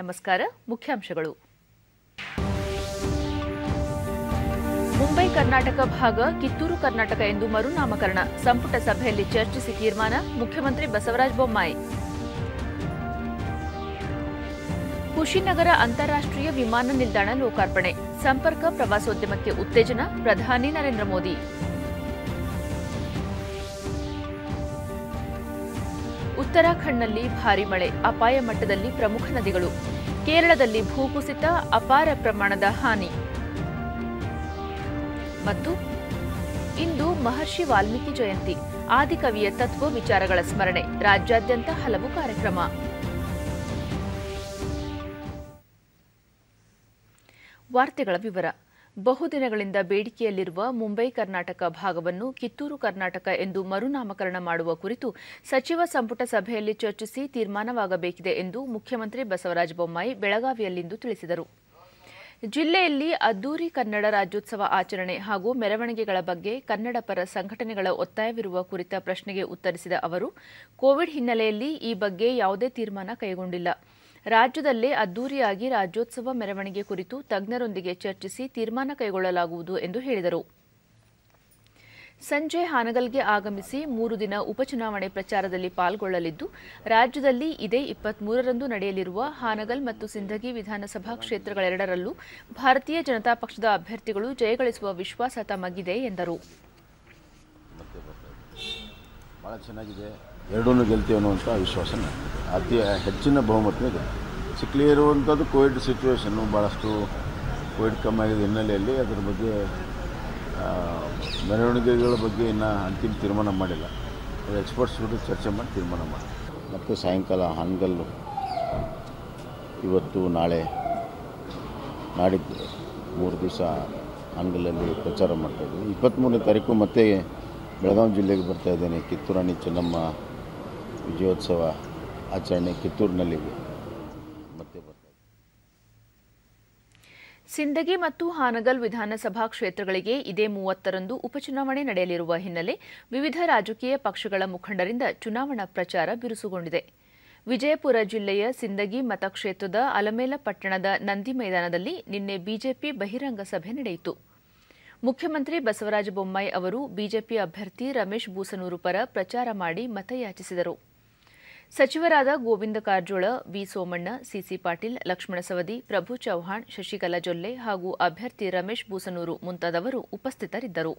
ನಮಸ್ಕಾರ. ಮುಖ್ಯಾಂಶಗಳು. ಮುಂಬೈ ಕರ್ನಾಟಕ ಭಾಗ ಕಿತ್ತೂರು ಕರ್ನಾಟಕ ಎಂದು ಮರುನಾಮಕರಣ. ಸಂಪುಟ ಸಭೆಯಲ್ಲಿ ಚರ್ಚಿಸಿ ತೀರ್ಮಾನ. ಮುಖ್ಯಮಂತ್ರಿ ಬಸವರಾಜ ಬೊಮ್ಮಾಯಿ. ಕುಶಿನಗರ ಅಂತಾರಾಷ್ಟ್ರೀಯ ವಿಮಾನ ನಿಲ್ದಾಣ ಲೋಕಾರ್ಪಣೆ. ಸಂಪರ್ಕ ಪ್ರವಾಸೋದ್ಯಮಕ್ಕೆ ಉತ್ತೇಜನ. ಪ್ರಧಾನಿ ನರೇಂದ್ರ ಮೋದಿ. ಉತ್ತರಾಖಂಡ್ನಲ್ಲಿ ಭಾರೀ ಮಳೆ. ಅಪಾಯ ಮಟ್ಟದಲ್ಲಿ ಪ್ರಮುಖ ನದಿಗಳು. ಕೇರಳದಲ್ಲಿ ಭೂಕುಸಿತ. ಅಪಾರ ಪ್ರಮಾಣದ ಹಾನಿ. ಮತ್ತು ಇಂದು ಮಹರ್ಷಿ ವಾಲ್ಮೀಕಿ ಜಯಂತಿ. ಆದಿಕವಿಯ ತತ್ವ ವಿಚಾರಗಳ ಸ್ಮರಣೆ. ರಾಜ್ಯಾದ್ಯಂತ ಹಲವು ಕಾರ್ಯಕ್ರಮ. ವಾರ್ತೆಗಳ ವಿವರ. ಬಹುದಿನಗಳಿಂದ ಬೇಡಿಕೆಯಲ್ಲಿರುವ ಮುಂಬೈ ಕರ್ನಾಟಕ ಭಾಗವನ್ನು ಕಿತ್ತೂರು ಕರ್ನಾಟಕ ಎಂದು ಮರುನಾಮಕರಣ ಮಾಡುವ ಕುರಿತು ಸಚಿವ ಸಂಪುಟ ಸಭೆಯಲ್ಲಿ ಚರ್ಚಿಸಿ ತೀರ್ಮಾನವಾಗಬೇಕಿದೆ ಎಂದು ಮುಖ್ಯಮಂತ್ರಿ ಬಸವರಾಜ ಬೊಮ್ಮಾಯಿ ಬೆಳಗಾವಿಯಲ್ಲಿಂದು ತಿಳಿಸಿದರು. ಜಿಲ್ಲೆಯಲ್ಲಿ ಅದ್ದೂರಿ ಕನ್ನಡ ರಾಜ್ಯೋತ್ಸವ ಆಚರಣೆ ಹಾಗೂ ಮೆರವಣಿಗೆಗಳ ಬಗ್ಗೆ ಕನ್ನಡ ಪರ ಸಂಘಟನೆಗಳ ಒತ್ತಾಯವಿರುವ ಕುರಿತ ಪ್ರಶ್ನೆಗೆ ಉತ್ತರಿಸಿದ ಅವರು, ಕೋವಿಡ್ ಹಿನ್ನೆಲೆಯಲ್ಲಿ ಈ ಬಗ್ಗೆ ಯಾವುದೇ ತೀರ್ಮಾನ ಕೈಗೊಂಡಿಲ್ಲ. ರಾಜ್ಯದಲ್ಲೇ ಅದ್ದೂರಿಯಾಗಿ ರಾಜ್ಯೋತ್ಸವ ಮೆರವಣಿಗೆ ಕುರಿತು ತಜ್ಞರೊಂದಿಗೆ ಚರ್ಚಿಸಿ ತೀರ್ಮಾನ ಕೈಗೊಳ್ಳಲಾಗುವುದು ಎಂದು ಹೇಳಿದರು. ಸಂಜೆ ಹಾನಗಲ್ಗೆ ಆಗಮಿಸಿ 3 ದಿನ ಉಪಚುನಾವಣೆ ಪ್ರಚಾರದಲ್ಲಿ ಪಾಲ್ಗೊಳ್ಳಲಿದ್ದು, ರಾಜ್ಯದಲ್ಲಿ ಇದೇ 23ರಂದು ನಡೆಯಲಿರುವ ಹಾನಗಲ್ ಮತ್ತು ಸಿಂದಗಿ ವಿಧಾನಸಭಾ ಕ್ಷೇತ್ರಗಳೆರಡರಲ್ಲೂ ಭಾರತೀಯ ಜನತಾ ಪಕ್ಷದ ಅಭ್ಯರ್ಥಿಗಳು ಜಯಗಳಿಸುವ ವಿಶ್ವಾಸ ತಮಗಿದೆ ಎಂದರು. ಭಾಳ ಚೆನ್ನಾಗಿದೆ, ಎರಡೂ ಗೆಲ್ತೀವಿ ಅನ್ನುವಂಥ ವಿಶ್ವಾಸ ಅತಿ ಹೆಚ್ಚಿನ ಬಹುಮತವಿದೆ. ಸಿಕ್ಕಲೇ ಇರುವಂಥದ್ದು ಕೋವಿಡ್ ಸಿಚುವೇಷನ್ನು, ಭಾಳಷ್ಟು ಕೋವಿಡ್ ಕಮ್ಮಿ ಆಗಿದ್ದ ಹಿನ್ನೆಲೆಯಲ್ಲಿ ಅದರ ಬಗ್ಗೆ ಮೆರವಣಿಗೆಗಳ ಬಗ್ಗೆ ಇನ್ನೂ ಅಂತಿಮ ತೀರ್ಮಾನ ಮಾಡಿಲ್ಲ. ಎಕ್ಸ್ಪರ್ಟ್ಸ್ ಜೊತೆ ಚರ್ಚೆ ಮಾಡಿ ತೀರ್ಮಾನ ಮಾಡಿ ಮತ್ತು ಸಾಯಂಕಾಲ ಹಾನಗಲ್ಲು ಇವತ್ತು ನಾಳೆ ನಾಡಿದ್ದು 3 ದಿವಸ ಹಾನಗಲ್ಲಲ್ಲಿ ಪ್ರಚಾರ ಮಾಡ್ತಾಯಿದ್ವಿ. 23ನೇ ತಾರೀಕು ಮತ್ತೆ ಬೆಳಗಾವಿ ಜಿಲ್ಲೆಗೆ ಬರ್ತಾಯಿದ್ದೇನೆ. ಕಿತ್ತೂರು ರಾಣಿ ಚೆನ್ನಮ್ಮ ವಿಜಯೋತ್ಸವ ಆಚರಣೆ ಕಿತ್ತೂರಿನಲ್ಲಿ ಮತ್ತೆ ಬರ್ತಾ ಇದೆ. ಸಿಂದಗಿ ಮತ್ತು ಹಾನಗಲ್ ವಿಧಾನಸಭಾ ಕ್ಷೇತ್ರಗಳಿಗೆ ಇದೇ 30ರಂದು ಉಪಚುನಾವಣೆ ನಡೆಯಲಿರುವ ಹಿನ್ನೆಲೆ ವಿವಿಧ ರಾಜಕೀಯ ಪಕ್ಷಗಳ ಮುಖಂಡರಿಂದ ಚುನಾವಣಾ ಪ್ರಚಾರ ಬಿರುಸುಗೊಂಡಿದೆ. ವಿಜಯಪುರ ಜಿಲ್ಲೆಯ ಸಿಂದಗಿ ಮತಕ್ಷೇತ್ರದ ಅಲಮೇಲ ಪಟ್ಟಣದ ನಂದಿ ಮೈದಾನದಲ್ಲಿ ನಿನ್ನೆ ಬಿಜೆಪಿ ಬಹಿರಂಗ ಸಭೆ ನಡೆಯಿತು. ಮುಖ್ಯಮಂತ್ರಿ ಬಸವರಾಜ ಬೊಮ್ಮಾಯಿ ಅವರು ಬಿಜೆಪಿ ಅಭ್ಯರ್ಥಿ ರಮೇಶ್ ಬೂಸನೂರು ಪರ ಪ್ರಚಾರ ಮಾಡಿ ಮತಯಾಚಿಸಿದರು. ಸಚಿವರಾದ ಗೋವಿಂದ ಕಾರಜೋಳ, ವಿ ಸೋಮಣ್ಣ, ಸಿಸಿ ಪಾಟೀಲ್, ಲಕ್ಷ್ಮಣ ಸವದಿ, ಪ್ರಭು ಚೌಹಾಣ್, ಶಶಿಕಲಾ ಜೊಲ್ಲೆ ಹಾಗೂ ಅಭ್ಯರ್ಥಿ ರಮೇಶ್ ಬೂಸನೂರು ಮುಂತಾದವರು ಉಪಸ್ಥಿತರಿದ್ದರು.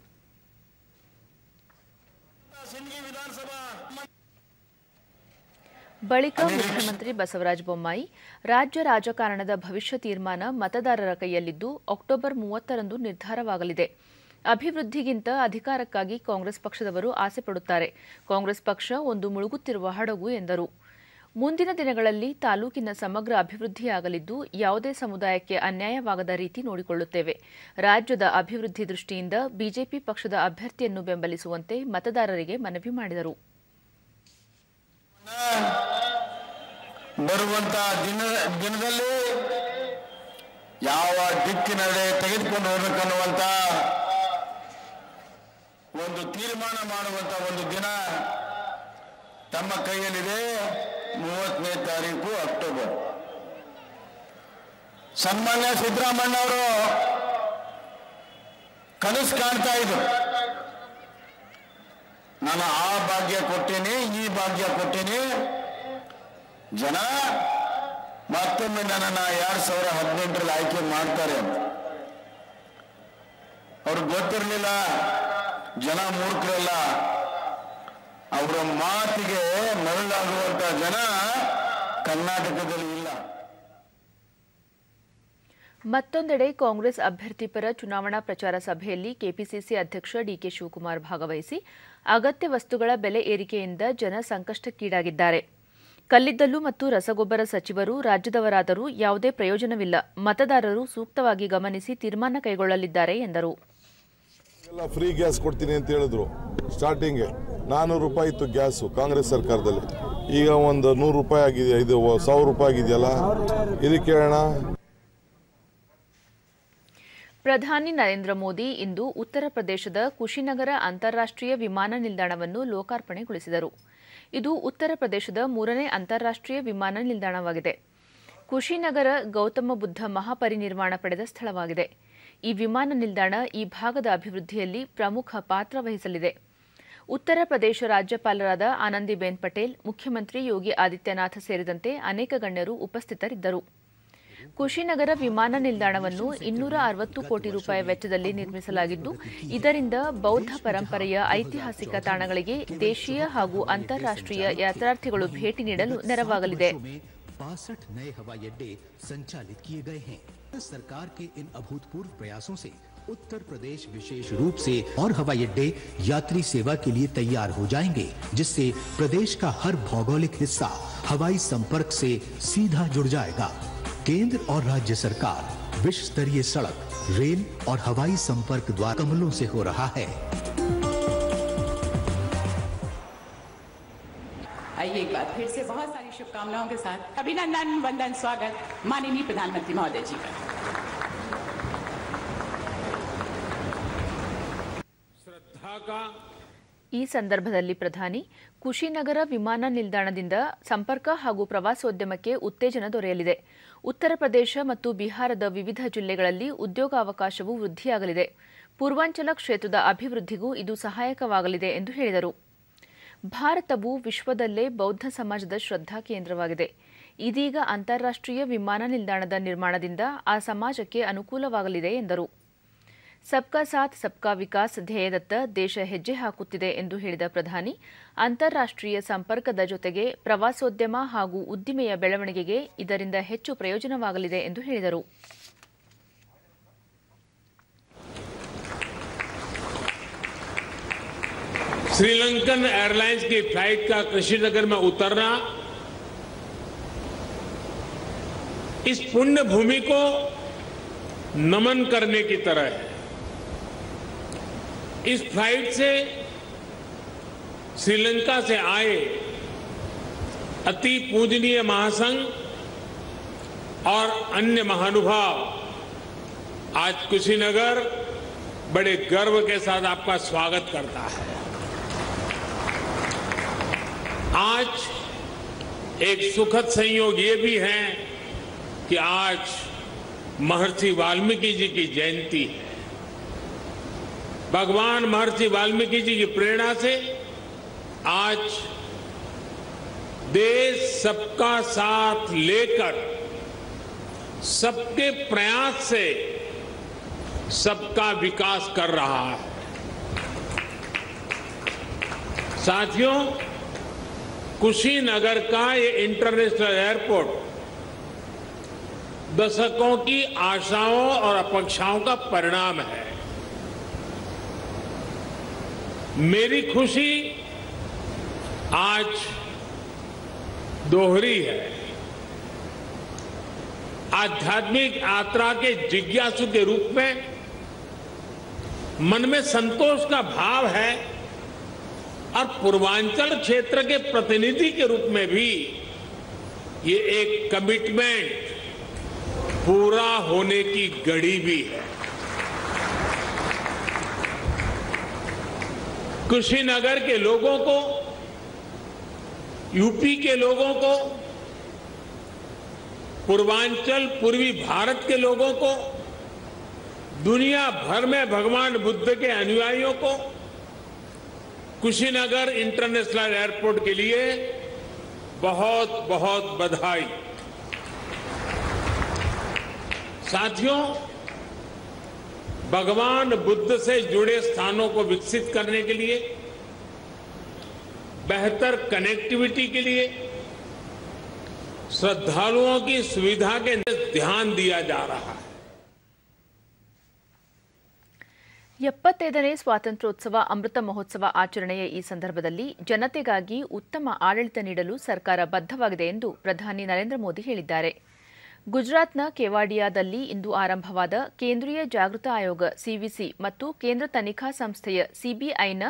ಬಳಿಕ ಮುಖ್ಯಮಂತ್ರಿ ಬಸವರಾಜ ಬೊಮ್ಮಾಯಿ, ರಾಜ್ಯ ರಾಜಕಾರಣದ ಭವಿಷ್ಯ ತೀರ್ಮಾನ ಮತದಾರರ ಕೈಯಲ್ಲಿದ್ದು ಅಕ್ಟೋಬರ್ 30ರಂದು ನಿರ್ಧಾರವಾಗಲಿದೆ. ಅಭಿವೃದ್ಧಿಗಿಂತ ಅಧಿಕಾರಕ್ಕಾಗಿ ಕಾಂಗ್ರೆಸ್ ಪಕ್ಷದವರು ಆಸೆ ಪಡುತ್ತಾರೆ. ಕಾಂಗ್ರೆಸ್ ಪಕ್ಷ ಒಂದು ಮುಳುಗುತ್ತಿರುವ ಹಡಗು ಎಂದರು. ಮುಂದಿನ ದಿನಗಳಲ್ಲಿ ತಾಲೂಕಿನ ಸಮಗ್ರ ಅಭಿವೃದ್ಧಿಯಾಗಲಿದ್ದು, ಯಾವುದೇ ಸಮುದಾಯಕ್ಕೆ ಅನ್ಯಾಯವಾಗದ ರೀತಿ ನೋಡಿಕೊಳ್ಳುತ್ತೇವೆ. ರಾಜ್ಯದ ಅಭಿವೃದ್ಧಿ ದೃಷ್ಟಿಯಿಂದ ಬಿಜೆಪಿ ಪಕ್ಷದ ಅಭ್ಯರ್ಥಿಯನ್ನು ಬೆಂಬಲಿಸುವಂತೆ ಮತದಾರರಿಗೆ ಮನವಿ ಮಾಡಿದರು. ಬರುವಂತಹ ದಿನದಲ್ಲಿ ಯಾವ ದಿಕ್ಕಿನಡೆ ತೆಗೆದುಕೊಂಡು ಹೋಗಬೇಕನ್ನುವಂತ ಒಂದು ತೀರ್ಮಾನ ಮಾಡುವಂತ ಒಂದು ದಿನ ತಮ್ಮ ಕೈಯಲ್ಲಿದೆ. 30ನೇ ತಾರೀಕು ಅಕ್ಟೋಬರ್. ಸನ್ಮಾನ್ಯ ಸಿದ್ದರಾಮಯ್ಯ ಅವರು ಕನಸು ಕಾಣ್ತಾ ಇದ್ರು, ನಾನು ಆ ಭಾಗ್ಯ ಕೊಟ್ಟೇನೆ, ಈ ಭಾಗ್ಯ ಕೊಟ್ಟೇನೆ, ಜನ ಮತ್ತೊಮ್ಮೆ ನನ್ನನ್ನು 2018ರಲ್ಲಿ ಆಯ್ಕೆ ಮಾಡ್ತಾರೆ ಅಂತ. ಅವ್ರಿಗೆ ಗೊತ್ತಿರಲಿಲ್ಲ, ಜನ ಮೂರ್ಖರಲ್ಲ. ಅವರ ಮಾತಿಗೆ ಮರಳಾಗುವಂತ ಜನ ಕರ್ನಾಟಕದಲ್ಲಿ ಇಲ್ಲ. ಮತ್ತೊಂದೆಡೆ ಕಾಂಗ್ರೆಸ್ ಅಭ್ಯರ್ಥಿ ಪರ ಚುನಾವಣಾ ಪ್ರಚಾರ ಸಭೆಯಲ್ಲಿ ಕೆಪಿಸಿಸಿ ಅಧ್ಯಕ್ಷ ಡಿಕೆ ಶಿವಕುಮಾರ್ ಭಾಗವಹಿಸಿ, ಅಗತ್ಯ ವಸ್ತುಗಳ ಬೆಲೆ ಏರಿಕೆಯಿಂದ ಜನ ಸಂಕಷ್ಟಕ್ಕೀಡಾಗಿದ್ದಾರೆ. ಕಲ್ಲಿದ್ದಲು ಮತ್ತು ರಸಗೊಬ್ಬರ ಸಚಿವರು ರಾಜ್ಯದವರಾದರೂ ಯಾವುದೇ ಪ್ರಯೋಜನವಿಲ್ಲ. ಮತದಾರರು ಸೂಕ್ತವಾಗಿ ಗಮನಿಸಿ ತೀರ್ಮಾನ ಕೈಗೊಳ್ಳಲಿದ್ದಾರೆ ಎಂದರು. ಫ್ರೀ ಗ್ಯಾಸ್ ಕೊಡ್ತೀನಿ ಅಂತ ಹೇಳಿದ್ರು. ಸ್ಟಾರ್ಟಿಂಗ್ 400 ರೂಪಾಯಿ ಇತ್ತು ಗ್ಯಾಸು ಕಾಂಗ್ರೆಸ್ ಸರ್ಕಾರದಲ್ಲಿ. ಈಗ ಒಂದು 100 ರೂಪಾಯಿ ಆಗಿದೆ, ಇದು 1000 ರೂಪಾಯಿ ಆಗಿದೆಯಲ್ಲ. ಇದಕ್ಕೆ ಹೇಳೋಣ. ಪ್ರಧಾನಿ ನರೇಂದ್ರ ಮೋದಿ ಇಂದು ಉತ್ತರ ಪ್ರದೇಶದ ಕುಶಿನಗರ ಅಂತಾರಾಷ್ಟ್ರೀಯ ವಿಮಾನ ನಿಲ್ದಾಣವನ್ನು ಲೋಕಾರ್ಪಣೆಗೊಳಿಸಿದರು. ಇದು ಉತ್ತರ ಪ್ರದೇಶದ 3ನೇ ಅಂತಾರಾಷ್ಟ್ರೀಯ ವಿಮಾನ ನಿಲ್ದಾಣವಾಗಿದೆ. ಕುಶಿನಗರ ಗೌತಮ ಬುದ್ಧ ಮಹಾಪರಿನಿರ್ವಾಣ ಪಡೆದ ಸ್ಥಳವಾಗಿದೆ. ಈ ವಿಮಾನ ನಿಲ್ದಾಣ ಈ ಭಾಗದ ಅಭಿವೃದ್ಧಿಯಲ್ಲಿ ಪ್ರಮುಖ ಪಾತ್ರ ವಹಿಸಲಿದೆ. ಉತ್ತರ ಪ್ರದೇಶ ರಾಜ್ಯಪಾಲರಾದ ಆನಂದಿಬೆನ್ ಪಟೇಲ್, ಮುಖ್ಯಮಂತ್ರಿ ಯೋಗಿ ಆದಿತ್ಯನಾಥ್ ಸೇರಿದಂತೆ ಅನೇಕ ಗಣ್ಯರು ಉಪಸ್ಥಿತರಿದ್ದರು. ಕುಶಿನಗರ ವಿಮಾನ ನಿಲ್ದಾಣವನ್ನು 260 ಕೋಟಿ ರೂಪಾಯಿ ವೆಚ್ಚದಲ್ಲಿ ನಿರ್ಮಿಸಲಾಗಿದ್ದು, ಇದರಿಂದ ಬೌದ್ಧ ಪರಂಪರೆಯ ಐತಿಹಾಸಿಕ ತಾಣಗಳಿಗೆ ದೇಶೀಯ ಹಾಗೂ ಅಂತಾರಾಷ್ಟ್ರೀಯ ಯಾತ್ರಾರ್ಥಿಗಳು ಭೇಟಿ ನೀಡಲು ನೆರವಾಗಲಿದೆ. 62 नए हवाई अड्डे संचालित किए गए हैं. सरकार के इन अभूतपूर्व प्रयासों से उत्तर प्रदेश विशेष रूप से और हवाई अड्डे यात्री सेवा के लिए तैयार हो जाएंगे, जिससे प्रदेश का हर भौगोलिक हिस्सा हवाई संपर्क से सीधा जुड़ जाएगा. केंद्र और राज्य सरकार विश्व स्तरीय सड़क, रेल और हवाई संपर्क द्वारा कमलों से हो रहा है. आइए एक बार फिर से बहुत सारी शुभकामनाओं के साथ अभिनंदन, वंदन, स्वागत माननीय प्रधानमंत्री महोदय जी का. श्रद्धा का ಈ ಸಂದರ್ಭದಲ್ಲಿ ಪ್ರಧಾನಿ, ಕುಶಿನಗರ ವಿಮಾನ ನಿಲ್ದಾಣದಿಂದ ಸಂಪರ್ಕ ಹಾಗೂ ಪ್ರವಾಸೋದ್ಯಮಕ್ಕೆ ಉತ್ತೇಜನ ದೊರೆಯಲಿದೆ. ಉತ್ತರ ಪ್ರದೇಶ ಮತ್ತು ಬಿಹಾರದ ವಿವಿಧ ಜಿಲ್ಲೆಗಳಲ್ಲಿ ಉದ್ಯೋಗಾವಕಾಶವೂ ವೃದ್ಧಿಯಾಗಲಿದೆ. ಪೂರ್ವಾಂಚಲ ಕ್ಷೇತ್ರದ ಅಭಿವೃದ್ಧಿಗೂ ಇದು ಸಹಾಯಕವಾಗಲಿದೆ ಎಂದು ಹೇಳಿದರು. ಭಾರತವು ವಿಶ್ವದಲ್ಲೇ ಬೌದ್ಧ ಸಮಾಜದ ಶ್ರದ್ಧಾ ಕೇಂದ್ರವಾಗಿದೆ. ಇದೀಗ ಅಂತಾರಾಷ್ಟ್ರೀಯ ವಿಮಾನ ನಿಲ್ದಾಣದ ನಿರ್ಮಾಣದಿಂದ ಆ ಸಮಾಜಕ್ಕೆ ಅನುಕೂಲವಾಗಲಿದೆ ಎಂದರು. ಸಬ್ಕಾ ಸಾಥ್ ಸಬ್ಕಾ ವಿಕಾಸ್ ಧ್ಯೇಯದತ್ತ ದೇಶ ಹೆಜ್ಜೆ ಹಾಕುತ್ತಿದೆ ಎಂದು ಹೇಳಿದ ಪ್ರಧಾನಿ, ಅಂತಾರಾಷ್ಟ್ರೀಯ ಸಂಪರ್ಕದ ಜೊತೆಗೆ ಪ್ರವಾಸೋದ್ಯಮ ಹಾಗೂ ಉದ್ದಿಮೆಯ ಬೆಳವಣಿಗೆಗೆ ಇದರಿಂದ ಹೆಚ್ಚು ಪ್ರಯೋಜನವಾಗಲಿದೆ ಎಂದು ಹೇಳಿದರು. श्रीलंकन एयरलाइंस की फ्लाइट का कुशीनगर में उतरना इस पुण्य भूमि को नमन करने की तरह है. इस फ्लाइट से श्रीलंका से आए अति पूजनीय महासंघ और अन्य महानुभाव आज कुशीनगर बड़े गर्व के साथ आपका स्वागत करता है. आज एक सुखद संयोग ये भी है कि आज महर्षि वाल्मीकि जी की जयंती है. भगवान महर्षि वाल्मीकि जी की प्रेरणा से आज देश सबका साथ लेकर सबके प्रयास से सबका विकास कर रहा है. साथियों, कुशीनगर का ये इंटरनेशनल एयरपोर्ट दशकों की आशाओं और अपेक्षाओं का परिणाम है. मेरी खुशी आज दोहरी है. आध्यात्मिक यात्रा के जिज्ञासु के रूप में मन में संतोष का भाव है और पूर्वांचल क्षेत्र के प्रतिनिधि के रूप में भी ये एक कमिटमेंट पूरा होने की घड़ी भी है. कुशीनगर के लोगों को, यूपी के लोगों को, पूर्वांचल पूर्वी भारत के लोगों को, दुनिया भर में भगवान बुद्ध के अनुयायियों को कुशीनगर इंटरनेशनल एयरपोर्ट के लिए बहुत बहुत बधाई. साथियों, भगवान बुद्ध से जुड़े स्थानों को विकसित करने के लिए, बेहतर कनेक्टिविटी के लिए श्रद्धालुओं की सुविधा के ध्यान दिया जा रहा है. 75ನೇ ಸ್ವಾತಂತ್ರ್ಯೋತ್ಸವ ಅಮೃತ ಮಹೋತ್ಸವ ಆಚರಣೆಯ ಈ ಸಂದರ್ಭದಲ್ಲಿ ಜನತೆಗಾಗಿ ಉತ್ತಮ ಆಡಳಿತ ನೀಡಲು ಸರ್ಕಾರ ಬದ್ಧವಾಗಿದೆ ಎಂದು ಪ್ರಧಾನಿ ನರೇಂದ್ರ ಮೋದಿ ಹೇಳಿದ್ದಾರೆ. ಗುಜರಾತ್ನ ಕೆವಾಡಿಯಾದಲ್ಲಿ ಇಂದು ಆರಂಭವಾದ ಕೇಂದ್ರೀಯ ಜಾಗೃತ ಆಯೋಗ ಸಿವಿಸಿ ಮತ್ತು ಕೇಂದ್ರ ತನಿಖಾ ಸಂಸ್ಥೆಯ ಸಿಬಿಐನ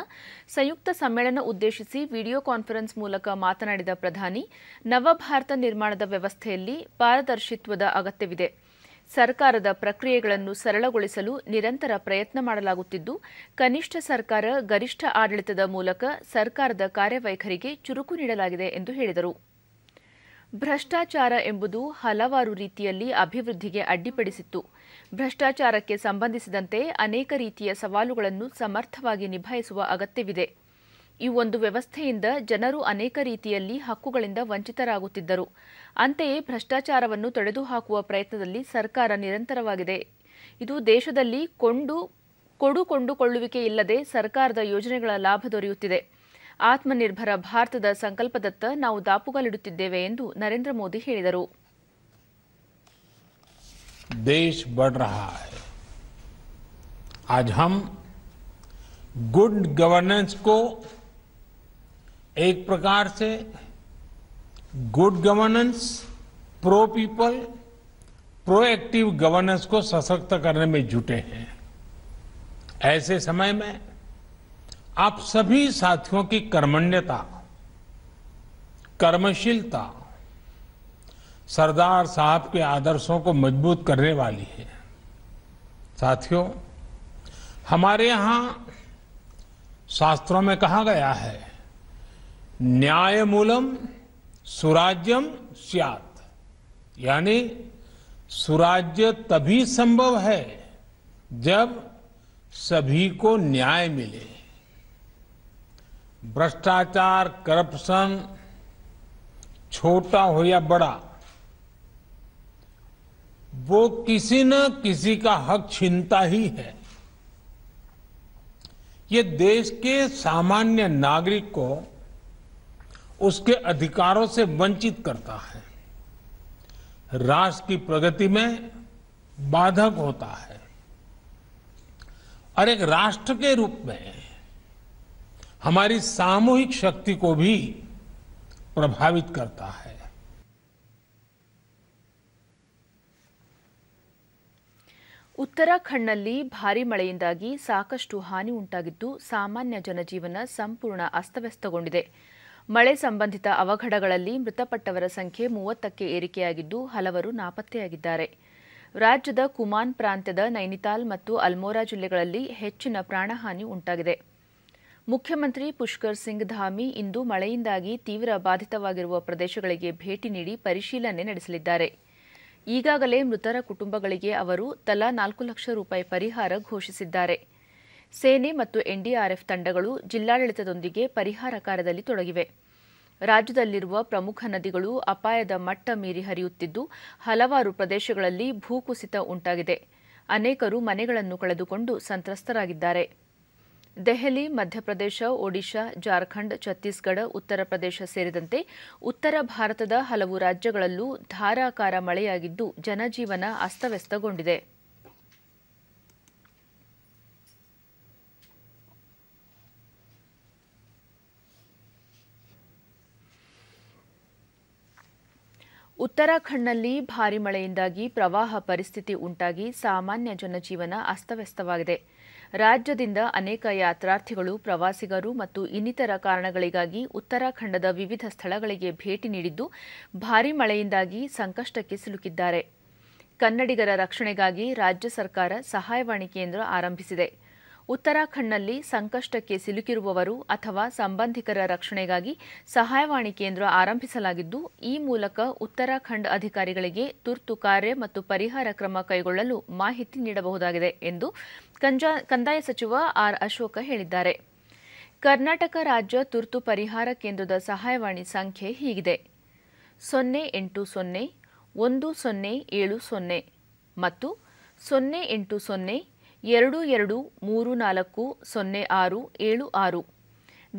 ಸಂಯುಕ್ತ ಸಮ್ಮೇಳನ ಉದ್ದೇಶಿಸಿ ವಿಡಿಯೋ ಕಾನ್ಫರೆನ್ಸ್ ಮೂಲಕ ಮಾತನಾಡಿದ ಪ್ರಧಾನಿ, ನವಭಾರತ ನಿರ್ಮಾಣದ ವ್ಯವಸ್ಥೆಯಲ್ಲಿ ಪಾರದರ್ಶಿತ್ವದ ಅಗತ್ಯವಿದೆ. ಸರ್ಕಾರದ ಪ್ರಕ್ರಿಯೆಗಳನ್ನು ಸರಳಗೊಳಿಸಲು ನಿರಂತರ ಪ್ರಯತ್ನ ಮಾಡಲಾಗುತ್ತಿದ್ದು, ಕನಿಷ್ಠ ಸರ್ಕಾರ ಗರಿಷ್ಠ ಆಡಳಿತದ ಮೂಲಕ ಸರ್ಕಾರದ ಕಾರ್ಯವೈಖರಿಗೆ ಚುರುಕು ನೀಡಲಾಗಿದೆ ಎಂದು ಹೇಳಿದರು. ಭ್ರಷ್ಟಾಚಾರ ಎಂಬುದು ಹಲವಾರು ರೀತಿಯಲ್ಲಿ ಅಭಿವೃದ್ಧಿಗೆ ಅಡ್ಡಿಪಡಿಸಿತ್ತು. ಭ್ರಷ್ಟಾಚಾರಕ್ಕೆ ಸಂಬಂಧಿಸಿದಂತೆ ಅನೇಕ ರೀತಿಯ ಸವಾಲುಗಳನ್ನು ಸಮರ್ಥವಾಗಿ ನಿಭಾಯಿಸುವ ಅಗತ್ಯವಿದೆ. ಈ ಒಂದು ವ್ಯವಸ್ಥೆಯಿಂದ ಜನರು ಅನೇಕ ರೀತಿಯಲ್ಲಿ ಹಕ್ಕುಗಳಿಂದ ವಂಚಿತರಾಗುತ್ತಿದ್ದರು. ಅಂತೆಯೇ ಭ್ರಷ್ಟಾಚಾರವನ್ನು ತೊಡೆದುಹಾಕುವ ಪ್ರಯತ್ನದಲ್ಲಿ ಸರ್ಕಾರ ನಿರಂತರವಾಗಿದೆ. ಇದು ದೇಶದಲ್ಲಿ ಕೊಂಡುಕೊಳ್ಳುವಿಕೆ ಇಲ್ಲದೆ ಸರ್ಕಾರದ ಯೋಜನೆಗಳ ಲಾಭ ದೊರೆಯುತ್ತಿದೆ. ಆತ್ಮನಿರ್ಭರ ಭಾರತದ ಸಂಕಲ್ಪದತ್ತ ನಾವು ದಾಪುಗಾಲಿಡುತ್ತಿದ್ದೇವೆ ಎಂದು ನರೇಂದ್ರ ಮೋದಿ ಹೇಳಿದರು. देश बढ़ रहा है. आज हम गुड गवर्नेंस को एक प्रकार से good governance, pro people, proactive governance को सशक्त करने में जुटे हैं. ऐसे समय में आप सभी साथियों की कर्मण्यता, कर्मशीलता सरदार साहब के आदर्शों को मजबूत करने वाली है. साथियों, हमारे यहां शास्त्रों में कहा गया है, न्यायमूलम सुराज्यम स्यात्, यानी सुराज्य तभी संभव है जब सभी को न्याय मिले. भ्रष्टाचार, करप्शन, छोटा हो या बड़ा, वो किसी न किसी का हक छीनता ही है. ये देश के सामान्य नागरिक को उसके अधिकारों से वंचित करता है, राष्ट्र की प्रगति में बाधक होता है और एक राष्ट्र के रूप में हमारी सामूहिक शक्ति को भी प्रभावित करता है. ಉತ್ತರಾಖಂಡ್ನಲ್ಲಿ ಭಾರೀ ಮಳೆಯಿಂದಾಗಿ ಸಾಕಷ್ಟು ಹಾನಿ ಉಂಟಾಗಿದ್ದು ಸಾಮಾನ್ಯ ಜನಜೀವನ ಸಂಪೂರ್ಣ ಅಸ್ತವ್ಯಸ್ತಗೊಂಡಿದೆ. ಮಳೆ ಸಂಬಂಧಿತ ಅವಘಡಗಳಲ್ಲಿ ಮೃತಪಟ್ಟವರ ಸಂಖ್ಯೆ 30ಕ್ಕೆ ಏರಿಕೆಯಾಗಿದ್ದು ಹಲವರು ನಾಪತ್ತೆಯಾಗಿದ್ದಾರೆ. ರಾಜ್ಯದ ಕುಮಾನ್ ಪ್ರಾಂತ್ಯದ ನೈನಿತಾಲ್ ಮತ್ತು ಅಲ್ಮೋರಾ ಜಿಲ್ಲೆಗಳಲ್ಲಿ ಹೆಚ್ಚಿನ ಪ್ರಾಣಹಾನಿ ಉಂಟಾಗಿದೆ. ಮುಖ್ಯಮಂತ್ರಿ ಪುಷ್ಕರ್ ಸಿಂಗ್ ಧಾಮಿ ಇಂದು ಮಳೆಯಿಂದಾಗಿ ತೀವ್ರ ಬಾಧಿತವಾಗಿರುವ ಪ್ರದೇಶಗಳಿಗೆ ಭೇಟಿ ನೀಡಿ ಪರಿಶೀಲನೆ ನಡೆಸಲಿದ್ದಾರೆ. ಈಗಾಗಲೇ ಮೃತರ ಕುಟುಂಬಗಳಿಗೆ ಅವರು ತಲಾ 4 ಲಕ್ಷ ರೂಪಾಯಿ ಪರಿಹಾರ ಘೋಷಿಸಿದ್ದಾರೆ. ಸೇನೆ ಮತ್ತು ಎನ್ಡಿಆರ್ಎಫ್ ತಂಡಗಳು ಜಿಲ್ಲಾಡಳಿತದೊಂದಿಗೆ ಪರಿಹಾರ ಕಾರ್ಯದಲ್ಲಿ ತೊಡಗಿವೆ. ರಾಜ್ಯದಲ್ಲಿರುವ ಪ್ರಮುಖ ನದಿಗಳು ಅಪಾಯದ ಮಟ್ಟ ಮೀರಿ ಹರಿಯುತ್ತಿದ್ದು ಹಲವಾರು ಪ್ರದೇಶಗಳಲ್ಲಿ ಭೂಕುಸಿತ ಉಂಟಾಗಿದೆ. ಅನೇಕರು ಮನೆಗಳನ್ನು ಕಳೆದುಕೊಂಡು ಸಂತ್ರಸ್ತರಾಗಿದ್ದಾರೆ. ದೆಹಲಿ, ಮಧ್ಯಪ್ರದೇಶ, ಒಡಿಶಾ, ಜಾರ್ಖಂಡ್, ಛತ್ತೀಸ್ಗಢ, ಉತ್ತರ ಪ್ರದೇಶ ಸೇರಿದಂತೆ ಉತ್ತರ ಭಾರತದ ಹಲವು ರಾಜ್ಯಗಳಲ್ಲೂ ಧಾರಾಕಾರ ಮಳೆಯಾಗಿದ್ದು ಜನಜೀವನ ಅಸ್ತವ್ಯಸ್ತಗೊಂಡಿದೆ. ಉತ್ತರಾಖಂಡ್ನಲ್ಲಿ ಭಾರೀ ಮಳೆಯಿಂದಾಗಿ ಪ್ರವಾಹ ಪರಿಸ್ಥಿತಿ ಉಂಟಾಗಿ ಸಾಮಾನ್ಯ ಜನಜೀವನ ಅಸ್ತವ್ಯಸ್ತವಾಗಿದೆ. ರಾಜ್ಯದಿಂದ ಅನೇಕ ಯಾತ್ರಾರ್ಥಿಗಳು, ಪ್ರವಾಸಿಗರು ಮತ್ತು ಇನ್ನಿತರ ಕಾರಣಗಳಿಗಾಗಿ ಉತ್ತರಾಖಂಡದ ವಿವಿಧ ಸ್ಥಳಗಳಿಗೆ ಭೇಟಿ ನೀಡಿದ್ದು ಭಾರೀ ಮಳೆಯಿಂದಾಗಿ ಸಂಕಷ್ಟಕ್ಕೆ ಸಿಲುಕಿದ್ದಾರೆ. ಕನ್ನಡಿಗರ ರಕ್ಷಣೆಗಾಗಿ ರಾಜ್ಯ ಸರ್ಕಾರ ಸಹಾಯವಾಣಿ ಕೇಂದ್ರ ಆರಂಭಿಸಿದೆ. ಉತ್ತರಾಖಂಡ್ನಲ್ಲಿ ಸಂಕಷ್ಟಕ್ಕೆ ಸಿಲುಕಿರುವವರು ಅಥವಾ ಸಂಬಂಧಿಕರ ರಕ್ಷಣೆಗಾಗಿ ಸಹಾಯವಾಣಿ ಕೇಂದ್ರ ಆರಂಭಿಸಲಾಗಿದ್ದು ಈ ಮೂಲಕ ಉತ್ತರಾಖಂಡ್ ಅಧಿಕಾರಿಗಳಿಗೆ ತುರ್ತು ಕಾರ್ಯ ಮತ್ತು ಪರಿಹಾರ ಕ್ರಮ ಕೈಗೊಳ್ಳಲು ಮಾಹಿತಿ ನೀಡಬಹುದಾಗಿದೆ ಎಂದು ಕಂದಾಯ ಸಚಿವ ಆರ್ ಅಶೋಕ ಹೇಳಿದ್ದಾರೆ. ಕರ್ನಾಟಕ ರಾಜ್ಯ ತುರ್ತು ಪರಿಹಾರ ಕೇಂದ್ರದ ಸಹಾಯವಾಣಿ ಸಂಖ್ಯೆ ಹೀಗಿದೆ: 080 1070 ಮತ್ತು 080 22340676.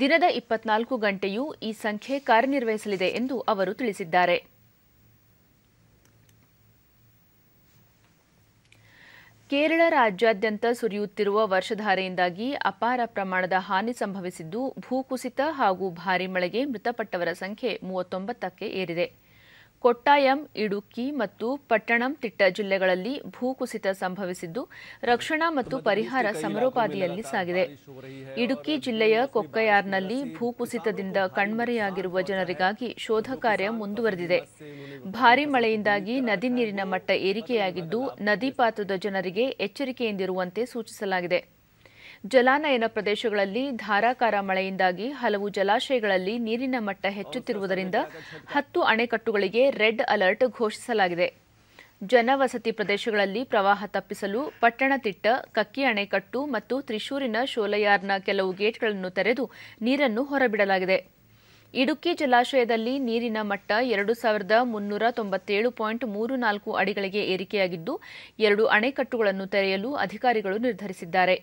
ದಿನದ 24 ಗಂಟೆಯೂ ಈ ಸಂಖ್ಯೆ ಕಾರ್ಯನಿರ್ವಹಿಸಲಿದೆ ಎಂದು ಅವರು ತಿಳಿಸಿದ್ದಾರೆ. ಕೇರಳ ರಾಜ್ಯಾದ್ಯಂತ ಸುರಿಯುತ್ತಿರುವ ವರ್ಷಧಾರೆಯಿಂದಾಗಿ ಅಪಾರ ಪ್ರಮಾಣದ ಹಾನಿ ಸಂಭವಿಸಿದ್ದು ಭೂಕುಸಿತ ಹಾಗೂ ಭಾರೀ ಮಳೆಗೆ ಮೃತಪಟ್ಟವರ ಸಂಖ್ಯೆ 39ಕ್ಕೆ ಏರಿದೆ. ಕೊಟ್ಟಾಯಂ, ಇಡುಕ್ಕಿ ಮತ್ತು ಪಟ್ಟಣಂತಿಟ್ಟ ಜಿಲ್ಲೆಗಳಲ್ಲಿ ಭೂಕುಸಿತ ಸಂಭವಿಸಿದ್ದು ರಕ್ಷಣಾ ಮತ್ತು ಪರಿಹಾರ ಸಮರೋಪಾದಿಯಲ್ಲಿ ಸಾಗಿದೆ. ಇಡುಕ್ಕಿ ಜಿಲ್ಲೆಯ ಕೊಕ್ಕಯಾರ್ನಲ್ಲಿ ಭೂಕುಸಿತದಿಂದ ಕಣ್ಮರೆಯಾಗಿರುವ ಜನರಿಗಾಗಿ ಶೋಧ ಕಾರ್ಯ ಮುಂದುವರೆದಿದೆ. ಭಾರೀ ಮಳೆಯಿಂದಾಗಿ ನದಿ ನೀರಿನ ಮಟ್ಟ ಏರಿಕೆಯಾಗಿದ್ದು ನದಿ ಪಾತ್ರದ ಜನರಿಗೆ ಎಚ್ಚರಿಕೆಯಿಂದಿರುವಂತೆ ಸೂಚಿಸಲಾಗಿದೆ. ಜಲಾನಯನ ಪ್ರದೇಶಗಳಲ್ಲಿ ಧಾರಾಕಾರ ಮಳೆಯಿಂದಾಗಿ ಹಲವು ಜಲಾಶಯಗಳಲ್ಲಿ ನೀರಿನ ಮಟ್ಟ ಹೆಚ್ಚುತ್ತಿರುವುದರಿಂದ 10 ಅಣೆಕಟ್ಟುಗಳಿಗೆ ರೆಡ್ ಅಲರ್ಟ್ ಘೋಷಿಸಲಾಗಿದೆ. ಜನವಸತಿ ಪ್ರದೇಶಗಳಲ್ಲಿ ಪ್ರವಾಹ ತಪ್ಪಿಸಲು ಪಟ್ಟಣತಿಟ್ಟ, ಕಕ್ಕಿ ಅಣೆಕಟ್ಟು ಮತ್ತು ತ್ರಿಶೂರಿನ ಶೋಲಯಾರ್ನ ಕೆಲವು ಗೇಟ್ಗಳನ್ನು ತೆರೆದು ನೀರನ್ನು ಹೊರಬಿಡಲಾಗಿದೆ. ಇಡುಕ್ಕಿ ಜಲಾಶಯದಲ್ಲಿ ನೀರಿನ ಮಟ್ಟ 2397.34 ಅಡಿಗಳಿಗೆ ಏರಿಕೆಯಾಗಿದ್ದು 2 ಅಣೆಕಟ್ಟುಗಳನ್ನು ತೆರೆಯಲು ಅಧಿಕಾರಿಗಳು ನಿರ್ಧರಿಸಿದ್ದಾರೆ.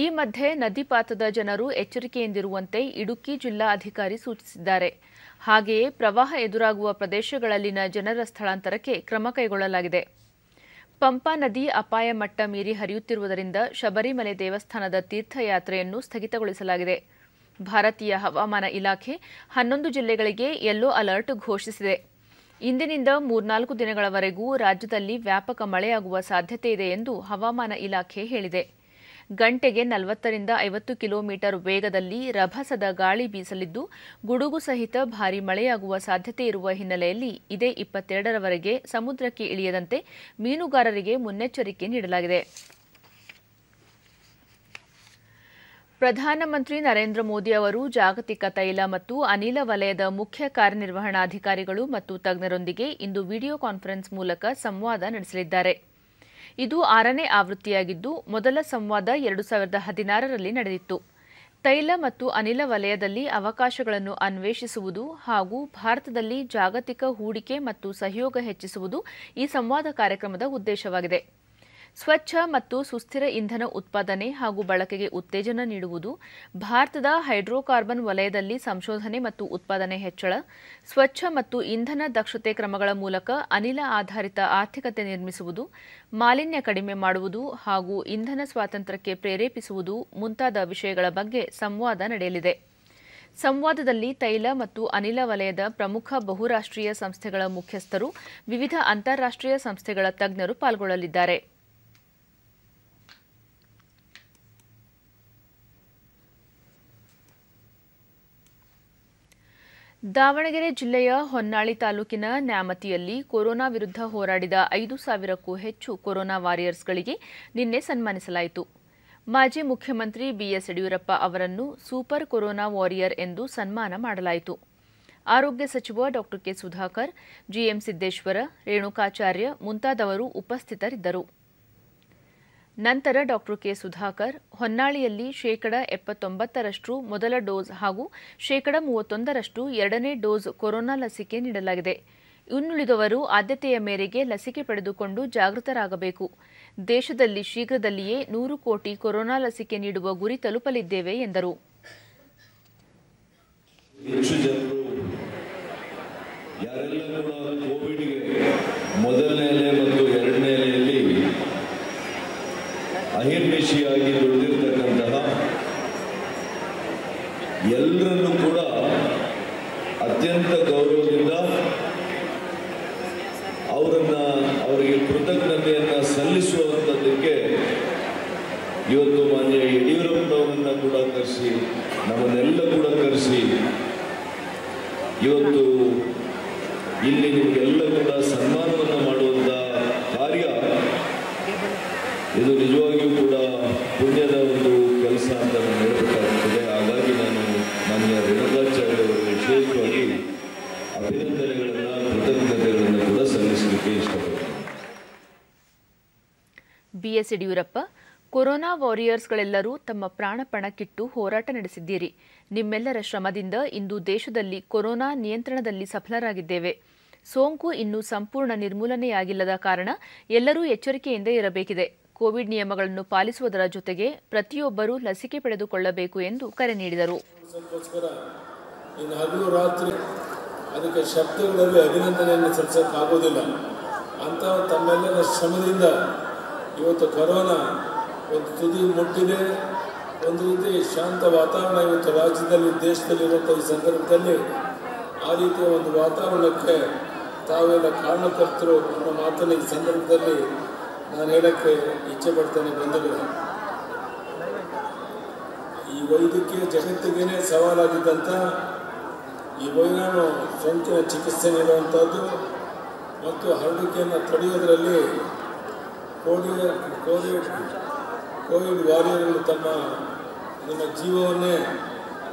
ಈ ಮಧ್ಯೆ ನದಿಪಾತ್ರದ ಜನರು ಎಚ್ಚರಿಕೆಯಿಂದಿರುವಂತೆ ಇಡುಕ್ಕಿ ಜಿಲ್ಲಾ ಅಧಿಕಾರಿ ಸೂಚಿಸಿದ್ದಾರೆ. ಹಾಗೆಯೇ ಪ್ರವಾಹ ಎದುರಾಗುವ ಪ್ರದೇಶಗಳಲ್ಲಿನ ಜನರ ಸ್ಥಳಾಂತರಕ್ಕೆ ಕ್ರಮ ಕೈಗೊಳ್ಳಲಾಗಿದೆ. ಪಂಪಾ ನದಿ ಅಪಾಯ ಮಟ್ಟ ಮೀರಿ ಹರಿಯುತ್ತಿರುವುದರಿಂದ ಶಬರಿಮಲೆ ದೇವಸ್ಥಾನದ ತೀರ್ಥಯಾತ್ರೆಯನ್ನು ಸ್ಥಗಿತಗೊಳಿಸಲಾಗಿದೆ. ಭಾರತೀಯ ಹವಾಮಾನ ಇಲಾಖೆ 11 ಜಿಲ್ಲೆಗಳಿಗೆ ಯೆಲ್ಲೋ ಅಲರ್ಟ್ ಘೋಷಿಸಿದೆ. ಇಂದಿನಿಂದ 3-4 ದಿನಗಳವರೆಗೂ ರಾಜ್ಯದಲ್ಲಿ ವ್ಯಾಪಕ ಮಳೆಯಾಗುವ ಸಾಧ್ಯತೆ ಇದೆ ಎಂದು ಹವಾಮಾನ ಇಲಾಖೆ ಹೇಳಿದೆ. ಗಂಟೆಗೆ 40ರಿಂದ 50 ಕಿಲೋಮೀಟರ್ ವೇಗದಲ್ಲಿ ರಭಸದ ಗಾಳಿ ಬೀಸಲಿದ್ದು ಗುಡುಗು ಸಹಿತ ಭಾರೀ ಮಳೆಯಾಗುವ ಸಾಧ್ಯತೆ ಇರುವ ಹಿನ್ನೆಲೆಯಲ್ಲಿ ಇದೇ 22ರವರೆಗೆ ಸಮುದ್ರಕ್ಕೆ ಇಳಿಯದಂತೆ ಮೀನುಗಾರರಿಗೆ ಮುನ್ನೆಚ್ಚರಿಕೆ ನೀಡಲಾಗಿದೆ. ಪ್ರಧಾನಮಂತ್ರಿ ನರೇಂದ್ರ ಮೋದಿ ಅವರು ಜಾಗತಿಕ ತೈಲ ಮತ್ತು ಅನಿಲ ವಲಯದ ಮುಖ್ಯ ಕಾರ್ಯನಿರ್ವಹಣಾಧಿಕಾರಿಗಳು ಮತ್ತು ತಜ್ಞರೊಂದಿಗೆ ಇಂದು ವಿಡಿಯೋ ಕಾನ್ಫರೆನ್ಸ್ ಮೂಲಕ ಸಂವಾದ ನಡೆಸಲಿದ್ದಾರೆ. ಇದು 6ನೇ ಆವೃತ್ತಿಯಾಗಿದ್ದು ಮೊದಲ ಸಂವಾದ 2016ರಲ್ಲಿ ನಡೆದಿತ್ತು. ತೈಲ ಮತ್ತು ಅನಿಲ ವಲಯದಲ್ಲಿ ಅವಕಾಶಗಳನ್ನು ಅನ್ವೇಷಿಸುವುದು ಹಾಗೂ ಭಾರತದಲ್ಲಿ ಜಾಗತಿಕ ಹೂಡಿಕೆ ಮತ್ತು ಸಹಯೋಗ ಹೆಚ್ಚಿಸುವುದು ಈ ಸಂವಾದ ಕಾರ್ಯಕ್ರಮದ ಉದ್ದೇಶವಾಗಿದೆ. ಸ್ವಚ್ಛ ಮತ್ತು ಸುಸ್ಥಿರ ಇಂಧನ ಉತ್ಪಾದನೆ ಹಾಗೂ ಬಳಕೆಗೆ ಉತ್ತೇಜನ ನೀಡುವುದು, ಭಾರತದ ಹೈಡ್ರೋಕಾರ್ಬನ್ ವಲಯದಲ್ಲಿ ಸಂಶೋಧನೆ ಮತ್ತು ಉತ್ಪಾದನೆ ಹೆಚ್ಚಳ, ಸ್ವಚ್ಛ ಮತ್ತು ಇಂಧನ ದಕ್ಷತೆ ಕ್ರಮಗಳ ಮೂಲಕ ಅನಿಲ ಆಧಾರಿತ ಆರ್ಥಿಕತೆ ನಿರ್ಮಿಸುವುದು, ಮಾಲಿನ್ಯ ಕಡಿಮೆ ಮಾಡುವುದು ಹಾಗೂ ಇಂಧನ ಸ್ವಾತಂತ್ರ್ಯಕ್ಕೆ ಪ್ರೇರೇಪಿಸುವುದು ಮುಂತಾದ ವಿಷಯಗಳ ಬಗ್ಗೆ ಸಂವಾದ ನಡೆಯಲಿದೆ. ಸಂವಾದದಲ್ಲಿ ತೈಲ ಮತ್ತು ಅನಿಲ ವಲಯದ ಪ್ರಮುಖ ಬಹುರಾಷ್ಟ್ರೀಯ ಸಂಸ್ಥೆಗಳ ಮುಖ್ಯಸ್ಥರು, ವಿವಿಧ ಅಂತಾರಾಷ್ಟ್ರೀಯ ಸಂಸ್ಥೆಗಳ ತಜ್ಞರು ಪಾಲ್ಗೊಳ್ಳಲಿದ್ದಾರೆ. ದಾವಣಗೆರೆ ಜಿಲ್ಲೆಯ ಹೊನ್ನಾಳಿ ತಾಲೂಕಿನ ನ್ಯಾಮತಿಯಲ್ಲಿ ಕೊರೋನಾ ವಿರುದ್ಧ ಹೋರಾಡಿದ 5,000ಕ್ಕೂ ಹೆಚ್ಚು ಕೊರೋನಾ ವಾರಿಯರ್ಸ್ಗಳಿಗೆ ನಿನ್ನೆ ಸನ್ಮಾನಿಸಲಾಯಿತು. ಮಾಜಿ ಮುಖ್ಯಮಂತ್ರಿ ಬಿಎಸ್ ಯಡಿಯೂರಪ್ಪ ಅವರನ್ನು ಸೂಪರ್ ಕೊರೋನಾ ವಾರಿಯರ್ ಎಂದು ಸನ್ಮಾನ ಮಾಡಲಾಯಿತು. ಆರೋಗ್ಯ ಸಚಿವ ಡಾ ಕೆ ಸುಧಾಕರ್, ಜಿಎಂ ಸಿದ್ದೇಶ್ವರ, ರೇಣುಕಾಚಾರ್ಯ ಮುಂತಾದವರು ಉಪಸ್ಥಿತರಿದ್ದರು. ನಂತರ ಡಾ ಕೆ ಸುಧಾಕರ್ ಹೊನ್ನಾಳಿಯಲ್ಲಿ 79% ಮೊದಲ ಡೋಸ್ ಹಾಗೂ 31% ಎರಡನೇ ಡೋಸ್ ಕೊರೋನಾ ಲಸಿಕೆ ನೀಡಲಾಗಿದೆ. ಇನ್ನುಳಿದವರು ಆದ್ಯತೆಯ ಮೇರೆಗೆ ಲಸಿಕೆ ಪಡೆದುಕೊಂಡು ಜಾಗೃತರಾಗಬೇಕು. ದೇಶದಲ್ಲಿ ಶೀಘ್ರದಲ್ಲಿಯೇ 100 ಕೋಟಿ ಕೊರೋನಾ ಲಸಿಕೆ ನೀಡುವ ಗುರಿ ತಲುಪಲಿದ್ದೇವೆ ಎಂದರು. ಮೊದಲನೇ ಅಲೆ ಮತ್ತು ಎರಡನೇ ಅಲೆಯಲ್ಲಿ ಅಹಿರ್ನಿಶಿಯಾಗಿ ದುಡಿದಿರ್ತಕ್ಕಂತಹ ಎಲ್ಲರನ್ನೂ ಕೂಡ ಅತ್ಯಂತ ಗೌರವದಿಂದ ಅವರಿಗೆ ಕೃತಜ್ಞತೆಯನ್ನು ಸಲ್ಲಿಸುವಂಥದ್ದಕ್ಕೆ ಇವತ್ತು ಮಾನ್ಯ ಯಡಿಯೂರಪ್ಪನವರನ್ನ ಕೂಡ ಕರೆಸಿ, ನಮ್ಮನ್ನೆಲ್ಲ ಕೂಡ ಕರೆಸಿ ಇವತ್ತು ಇಲ್ಲಿ ನಿಮಗೆಲ್ಲ ಕೂಡ ಸನ್ಮಾನವನ್ನು ಮಾಡುವಂಥ ಕಾರ್ಯ ಇದು ನಿಜವಾಗಿಯೂ ಕೂಡ ಪುಣ್ಯದ ಒಂದು ಕೆಲಸ ಅಂತ ನಾನು ಹೇಳಬೇಕಾಗುತ್ತದೆ. ಹಾಗಾಗಿ ನಾನು ಮಾನ್ಯ ರೇಣುಕಾಚಾರ್ಯ ಅವರಿಗೆ ವಿಶೇಷವಾಗಿ ಅಭಿನಂದನೆಗಳನ್ನು, ಕೃತಜ್ಞತೆಗಳನ್ನು ಕೂಡ ಸಲ್ಲಿಸಲಿಕ್ಕೆ ಇಷ್ಟಪಡ್ತೀನಿ. ಬಿಎಸ್ ಯಡಿಯೂರಪ್ಪ, ಕೊರೋನಾ ವಾರಿಯರ್ಸ್ಗಳೆಲ್ಲರೂ ತಮ್ಮ ಪ್ರಾಣ ಪಣಕ್ಕಿಟ್ಟು ಹೋರಾಟ ನಡೆಸಿದ್ದೀರಿ. ನಿಮ್ಮೆಲ್ಲರ ಶ್ರಮದಿಂದ ಇಂದು ದೇಶದಲ್ಲಿ ಕೊರೋನಾ ನಿಯಂತ್ರಣದಲ್ಲಿ ಸಫಲರಾಗಿದ್ದೇವೆ. ಸೋಂಕು ಇನ್ನೂ ಸಂಪೂರ್ಣ ನಿರ್ಮೂಲನೆಯಾಗಿಲ್ಲದ ಕಾರಣ ಎಲ್ಲರೂ ಎಚ್ಚರಿಕೆಯಿಂದ ಇರಬೇಕಿದೆ. ಕೋವಿಡ್ ನಿಯಮಗಳನ್ನು ಪಾಲಿಸುವುದರ ಜೊತೆಗೆ ಪ್ರತಿಯೊಬ್ಬರೂ ಲಸಿಕೆ ಪಡೆದುಕೊಳ್ಳಬೇಕು ಎಂದು ಕರೆ ನೀಡಿದರು. ಹಗಲು ರಾತ್ರಿ ಅದಕ್ಕೆ ಶಬ್ದಗಳಲ್ಲಿ ಅಭಿನಂದನೆಯನ್ನು ಸಲ್ಲಿಸಕ್ಕಾಗೋದಿಲ್ಲ ಅಂತ ತಮ್ಮೆಲ್ಲರ ಶ್ರಮದಿಂದ ಇವತ್ತು ಕೊರೋನಾ ಒಂದು ತುದಿ ಮುಟ್ಟಿದೆ. ಒಂದು ರೀತಿ ಶಾಂತ ವಾತಾವರಣ ಇವತ್ತು ರಾಜ್ಯದಲ್ಲಿ, ದೇಶದಲ್ಲಿರುವಂಥ ಈ ಸಂದರ್ಭದಲ್ಲಿ ಆ ರೀತಿಯ ಒಂದು ವಾತಾವರಣಕ್ಕೆ ತಾವೆಲ್ಲ ಕಾರಣಕರ್ತರು ಅನ್ನೋ ಮಾತನ್ನು ಈ ಸಂದರ್ಭದಲ್ಲಿ ನಾನು ಹೇಳಕ್ಕೆ ಇಚ್ಛೆ ಪಡ್ತೇನೆ. ಬಂಧುಗಳೇ, ಈ ವೈದ್ಯಕೀಯ ಜಗತ್ತಿಗೇನೆ ಸವಾಲಾಗಿದ್ದಂಥ ಈ ವೈರಾಣು ಸೋಂಕಿನ ಚಿಕಿತ್ಸೆ ನೀಡುವಂಥದ್ದು ಮತ್ತು ಹರಡುವಿಕೆಯನ್ನು ತಡೆಯೋದರಲ್ಲಿ ಕೋವಿಡ್ ಕೋವಿಡ್ ವಾರಿಯರ್ಗಳು ನಿಮ್ಮ ಜೀವವನ್ನೇ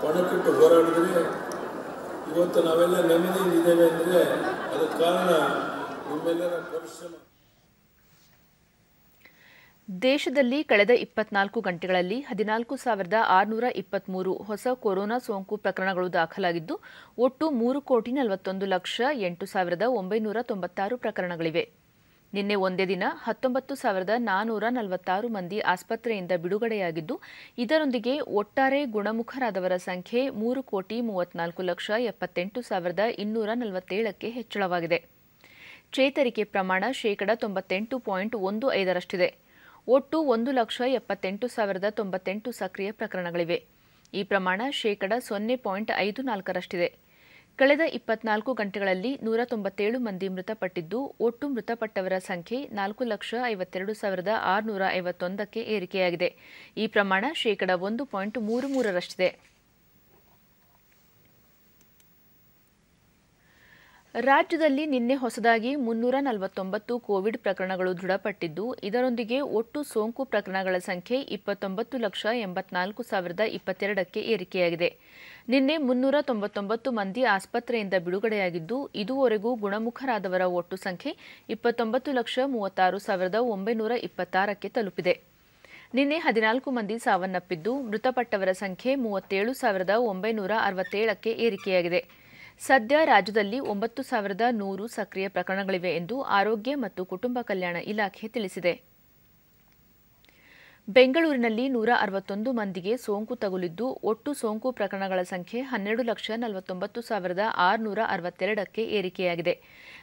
ಪಣಕ್ಕಿಟ್ಟು ಹೋರಾಡಿದರೆ ಇವತ್ತು ನಾವೆಲ್ಲ ನೆಮ್ಮದಿಯಿಂದಿದ್ದೇವೆ ಅಂದರೆ ಅದಕ್ಕೆ ಕಾರಣ ನಿಮ್ಮೆಲ್ಲರ ಪರಿಶ್ರಮ. ದೇಶದಲ್ಲಿ ಕಳೆದ 24 ಗಂಟೆಗಳಲ್ಲಿ 14,623 ಹೊಸ ಕೊರೋನಾ ಸೋಂಕು ಪ್ರಕರಣಗಳು ದಾಖಲಾಗಿದ್ದು, ಒಟ್ಟು 3,41,08,996 ಪ್ರಕರಣಗಳಿವೆ. ನಿನ್ನೆ ಒಂದೇ ದಿನ 19,446 ಮಂದಿ ಆಸ್ಪತ್ರೆಯಿಂದ ಬಿಡುಗಡೆಯಾಗಿದ್ದು, ಇದರೊಂದಿಗೆ ಒಟ್ಟಾರೆ ಗುಣಮುಖರಾದವರ ಸಂಖ್ಯೆ 3,34,78,247ಕ್ಕೆ ಹೆಚ್ಚಳವಾಗಿದೆ. ಚೇತರಿಕೆ ಪ್ರಮಾಣ ಶೇಕಡ 98.15ರಷ್ಟಿದೆ. ಒಟ್ಟು 1,78,098 ಸಕ್ರಿಯ ಪ್ರಕರಣಗಳಿವೆ. ಈ ಪ್ರಮಾಣ ಶೇಕಡ 0.54ರಷ್ಟಿದೆ. ಕಳೆದ 24 ಗಂಟೆಗಳಲ್ಲಿ 197 ಮಂದಿ ಮೃತಪಟ್ಟಿದ್ದು, ಒಟ್ಟು ಮೃತಪಟ್ಟವರ ಸಂಖ್ಯೆ 4,52,651ಕ್ಕೆ ಏರಿಕೆಯಾಗಿದೆ. ಈ ಪ್ರಮಾಣ ಶೇಕಡ 1.33ರಷ್ಟಿದೆ. ರಾಜ್ಯದಲ್ಲಿ ನಿನ್ನೆ ಹೊಸದಾಗಿ 349 ಕೋವಿಡ್ ಪ್ರಕರಣಗಳು ದೃಢಪಟ್ಟಿದ್ದು, ಇದರೊಂದಿಗೆ ಒಟ್ಟು ಸೋಂಕು ಪ್ರಕರಣಗಳ ಸಂಖ್ಯೆ 29,84,022ಕ್ಕೆ ಏರಿಕೆಯಾಗಿದೆ. ನಿನ್ನೆ 399 ಮಂದಿ ಆಸ್ಪತ್ರೆಯಿಂದ ಬಿಡುಗಡೆಯಾಗಿದ್ದು, ಇದುವರೆಗೂ ಗುಣಮುಖರಾದವರ ಒಟ್ಟು ಸಂಖ್ಯೆ 29,36,926ಕ್ಕೆ ತಲುಪಿದೆ. ನಿನ್ನೆ 14 ಮಂದಿ ಸಾವನ್ನಪ್ಪಿದ್ದು, ಮೃತಪಟ್ಟವರ ಸಂಖ್ಯೆ 37,967ಕ್ಕೆ ಏರಿಕೆಯಾಗಿದೆ. ಸದ್ಯ ರಾಜ್ಯದಲ್ಲಿ 9,100 ಸಕ್ರಿಯ ಪ್ರಕರಣಗಳಿವೆ ಎಂದು ಆರೋಗ್ಯ ಮತ್ತು ಕುಟುಂಬ ಕಲ್ಯಾಣ ಇಲಾಖೆ ತಿಳಿಸಿದೆ. ಬೆಂಗಳೂರಿನಲ್ಲಿ 161 ಮಂದಿಗೆ ಸೋಂಕು ತಗುಲಿದ್ದು, ಒಟ್ಟು ಸೋಂಕು ಪ್ರಕರಣಗಳ ಸಂಖ್ಯೆ 12,49,662ಕ್ಕೆ ಏರಿಕೆಯಾಗಿದೆ.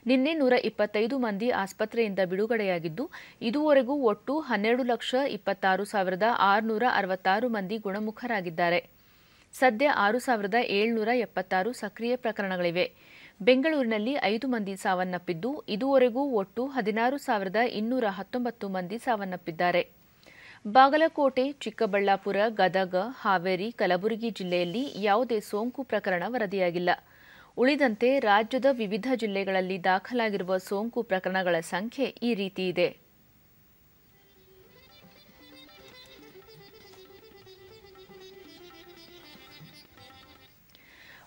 ನಿನ್ನೆ 125 ಮಂದಿ ಆಸ್ಪತ್ರೆಯಿಂದ ಬಿಡುಗಡೆಯಾಗಿದ್ದು, ಇದುವರೆಗೂ ಒಟ್ಟು 12,26,666 ಮಂದಿ ಗುಣಮುಖರಾಗಿದ್ದಾರೆ. ಸದ್ಯ 6,776 ಸಕ್ರಿಯ ಪ್ರಕರಣಗಳಿವೆ. ಬೆಂಗಳೂರಿನಲ್ಲಿ 5 ಮಂದಿ ಸಾವನ್ನಪ್ಪಿದ್ದು, ಇದುವರೆಗೂ ಒಟ್ಟು 16,219 ಮಂದಿ ಸಾವನ್ನಪ್ಪಿದ್ದಾರೆ. ಬಾಗಲಕೋಟೆ, ಚಿಕ್ಕಬಳ್ಳಾಪುರ, ಗದಗ, ಹಾವೇರಿ, ಕಲಬುರಗಿ ಜಿಲ್ಲೆಯಲ್ಲಿ ಯಾವುದೇ ಸೋಂಕು ಪ್ರಕರಣ ವರದಿಯಾಗಿಲ್ಲ. ಉಳಿದಂತೆ ರಾಜ್ಯದ ವಿವಿಧ ಜಿಲ್ಲೆಗಳಲ್ಲಿ ದಾಖಲಾಗಿರುವ ಸೋಂಕು ಪ್ರಕರಣಗಳ ಸಂಖ್ಯೆ ಈ ರೀತಿ ಇದೆ.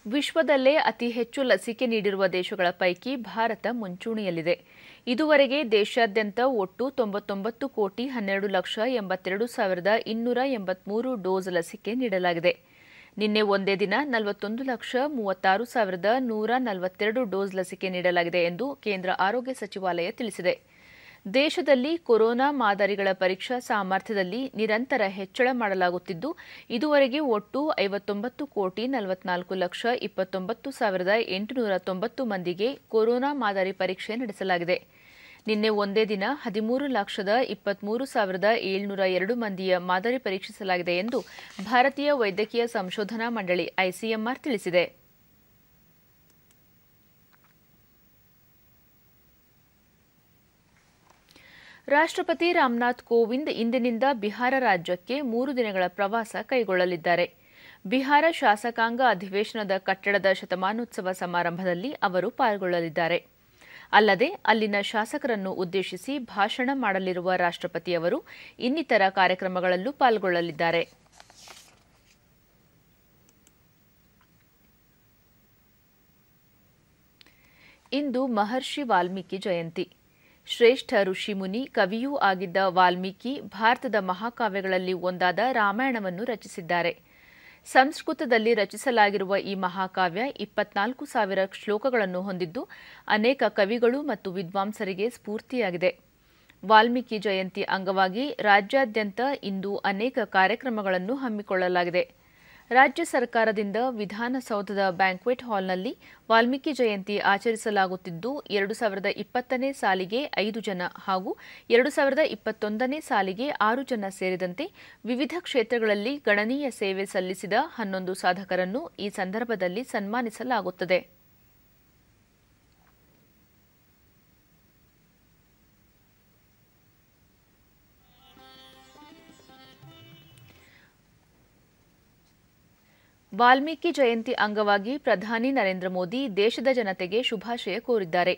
ವಿಶ್ವದಲ್ಲೇ ಅತಿ ಹೆಚ್ಚು ಲಸಿಕೆ ನೀಡಿರುವ ದೇಶಗಳ ಪೈಕಿ ಭಾರತ ಮುಂಚೂಣಿಯಲ್ಲಿದೆ. ಇದುವರೆಗೆ ದೇಶಾದ್ಯಂತ ಒಟ್ಟು 99,12,82,283 ಡೋಸ್ ಲಸಿಕೆ ನೀಡಲಾಗಿದೆ. ನಿನ್ನೆ ಒಂದೇ ದಿನ 41,36,142 ಡೋಸ್ ಲಸಿಕೆ ನೀಡಲಾಗಿದೆ ಎಂದು ಕೇಂದ್ರ ಆರೋಗ್ಯ ಸಚಿವಾಲಯ ತಿಳಿಸಿದೆ. ದೇಶದಲ್ಲಿ ಕೊರೋನಾ ಮಾದರಿಗಳ ಪರೀಕ್ಷಾ ಸಾಮರ್ಥ್ಯದಲ್ಲಿ ನಿರಂತರ ಹೆಚ್ಚಳ ಮಾಡಲಾಗುತ್ತಿದ್ದು, ಇದುವರೆಗೆ ಒಟ್ಟು 59,44,29,890 ಮಂದಿಗೆ ಕೊರೋನಾ ಮಾದರಿ ಪರೀಕ್ಷೆ ನಡೆಸಲಾಗಿದೆ. ನಿನ್ನೆ ಒಂದೇ ದಿನ 13,23,702 ಮಂದಿಯ ಮಾದರಿ ಪರೀಕ್ಷಿಸಲಾಗಿದೆ ಎಂದು ಭಾರತೀಯ ವೈದ್ಯಕೀಯ ಸಂಶೋಧನಾ ಮಂಡಳಿ ಐಸಿಎಂಆರ್ ತಿಳಿಸಿದೆ. ರಾಷ್ಟ್ರಪತಿ ರಾಮನಾಥ್ ಕೋವಿಂದ್ ಇಂದಿನಿಂದ ಬಿಹಾರ ರಾಜ್ಯಕ್ಕೆ 3 ದಿನಗಳ ಪ್ರವಾಸ ಕೈಗೊಳ್ಳಲಿದ್ದಾರೆ. ಬಿಹಾರ ಶಾಸಕಾಂಗ ಅಧಿವೇಶನದ ಕಟ್ಟಡದ ಶತಮಾನೋತ್ಸವ ಸಮಾರಂಭದಲ್ಲಿ ಅವರು ಪಾಲ್ಗೊಳ್ಳಲಿದ್ದಾರೆ. ಅಲ್ಲದೆ ಅಲ್ಲಿನ ಶಾಸಕರನ್ನು ಉದ್ದೇಶಿಸಿ ಭಾಷಣ ಮಾಡಲಿರುವ ರಾಷ್ಟ್ರಪತಿ ಅವರು ಇನ್ನಿತರ ಕಾರ್ಯಕ್ರಮಗಳಲ್ಲೂ ಪಾಲ್ಗೊಳ್ಳಲಿದ್ದಾರೆ. ಇಂದು ಮಹರ್ಷಿ ವಾಲ್ಮೀಕಿ ಜಯಂತಿ. ಶ್ರೇಷ್ಠ ಋಷಿಮುನಿ, ಕವಿಯೂ ಆಗಿದ್ದ ವಾಲ್ಮೀಕಿ ಭಾರತದ ಮಹಾಕಾವ್ಯಗಳಲ್ಲಿ ಒಂದಾದ ರಾಮಾಯಣವನ್ನು ರಚಿಸಿದ್ದಾರೆ. ಸಂಸ್ಕೃತದಲ್ಲಿ ರಚಿಸಲಾಗಿರುವ ಈ ಮಹಾಕಾವ್ಯ 24,000 ಶ್ಲೋಕಗಳನ್ನು ಹೊಂದಿದ್ದು, ಅನೇಕ ಕವಿಗಳು ಮತ್ತು ವಿದ್ವಾಂಸರಿಗೆ ಸ್ಫೂರ್ತಿಯಾಗಿದೆ. ವಾಲ್ಮೀಕಿ ಜಯಂತಿ ಅಂಗವಾಗಿ ರಾಜ್ಯಾದ್ಯಂತ ಇಂದು ಅನೇಕ ಕಾರ್ಯಕ್ರಮಗಳನ್ನು ಹಮ್ಮಿಕೊಳ್ಳಲಾಗಿದೆ. ರಾಜ್ಯ ಸರ್ಕಾರದಿಂದ ವಿಧಾನಸೌಧದ ಬ್ಯಾಂಕ್ವೆಟ್ ಹಾಲ್ನಲ್ಲಿ ವಾಲ್ಮೀಕಿ ಜಯಂತಿ ಆಚರಿಸಲಾಗುತ್ತಿದ್ದು, 2020ನೇ ಸಾಲಿಗೆ 5 ಜನ ಹಾಗೂ 2021ನೇ ಸಾಲಿಗೆ 6 ಜನ ಸೇರಿದಂತೆ ವಿವಿಧ ಕ್ಷೇತ್ರಗಳಲ್ಲಿ ಗಣನೀಯ ಸೇವೆ ಸಲ್ಲಿಸಿದ 11 ಸಾಧಕರನ್ನು ಈ ಸಂದರ್ಭದಲ್ಲಿ ಸನ್ಮಾನಿಸಲಾಗುತ್ತದೆ. ವಾಲ್ಮೀಕಿ ಜಯಂತಿ ಅಂಗವಾಗಿ ಪ್ರಧಾನಿ ನರೇಂದ್ರ ಮೋದಿ ದೇಶದ ಜನತೆಗೆ ಶುಭಾಶಯ ಕೋರಿದ್ದಾರೆ.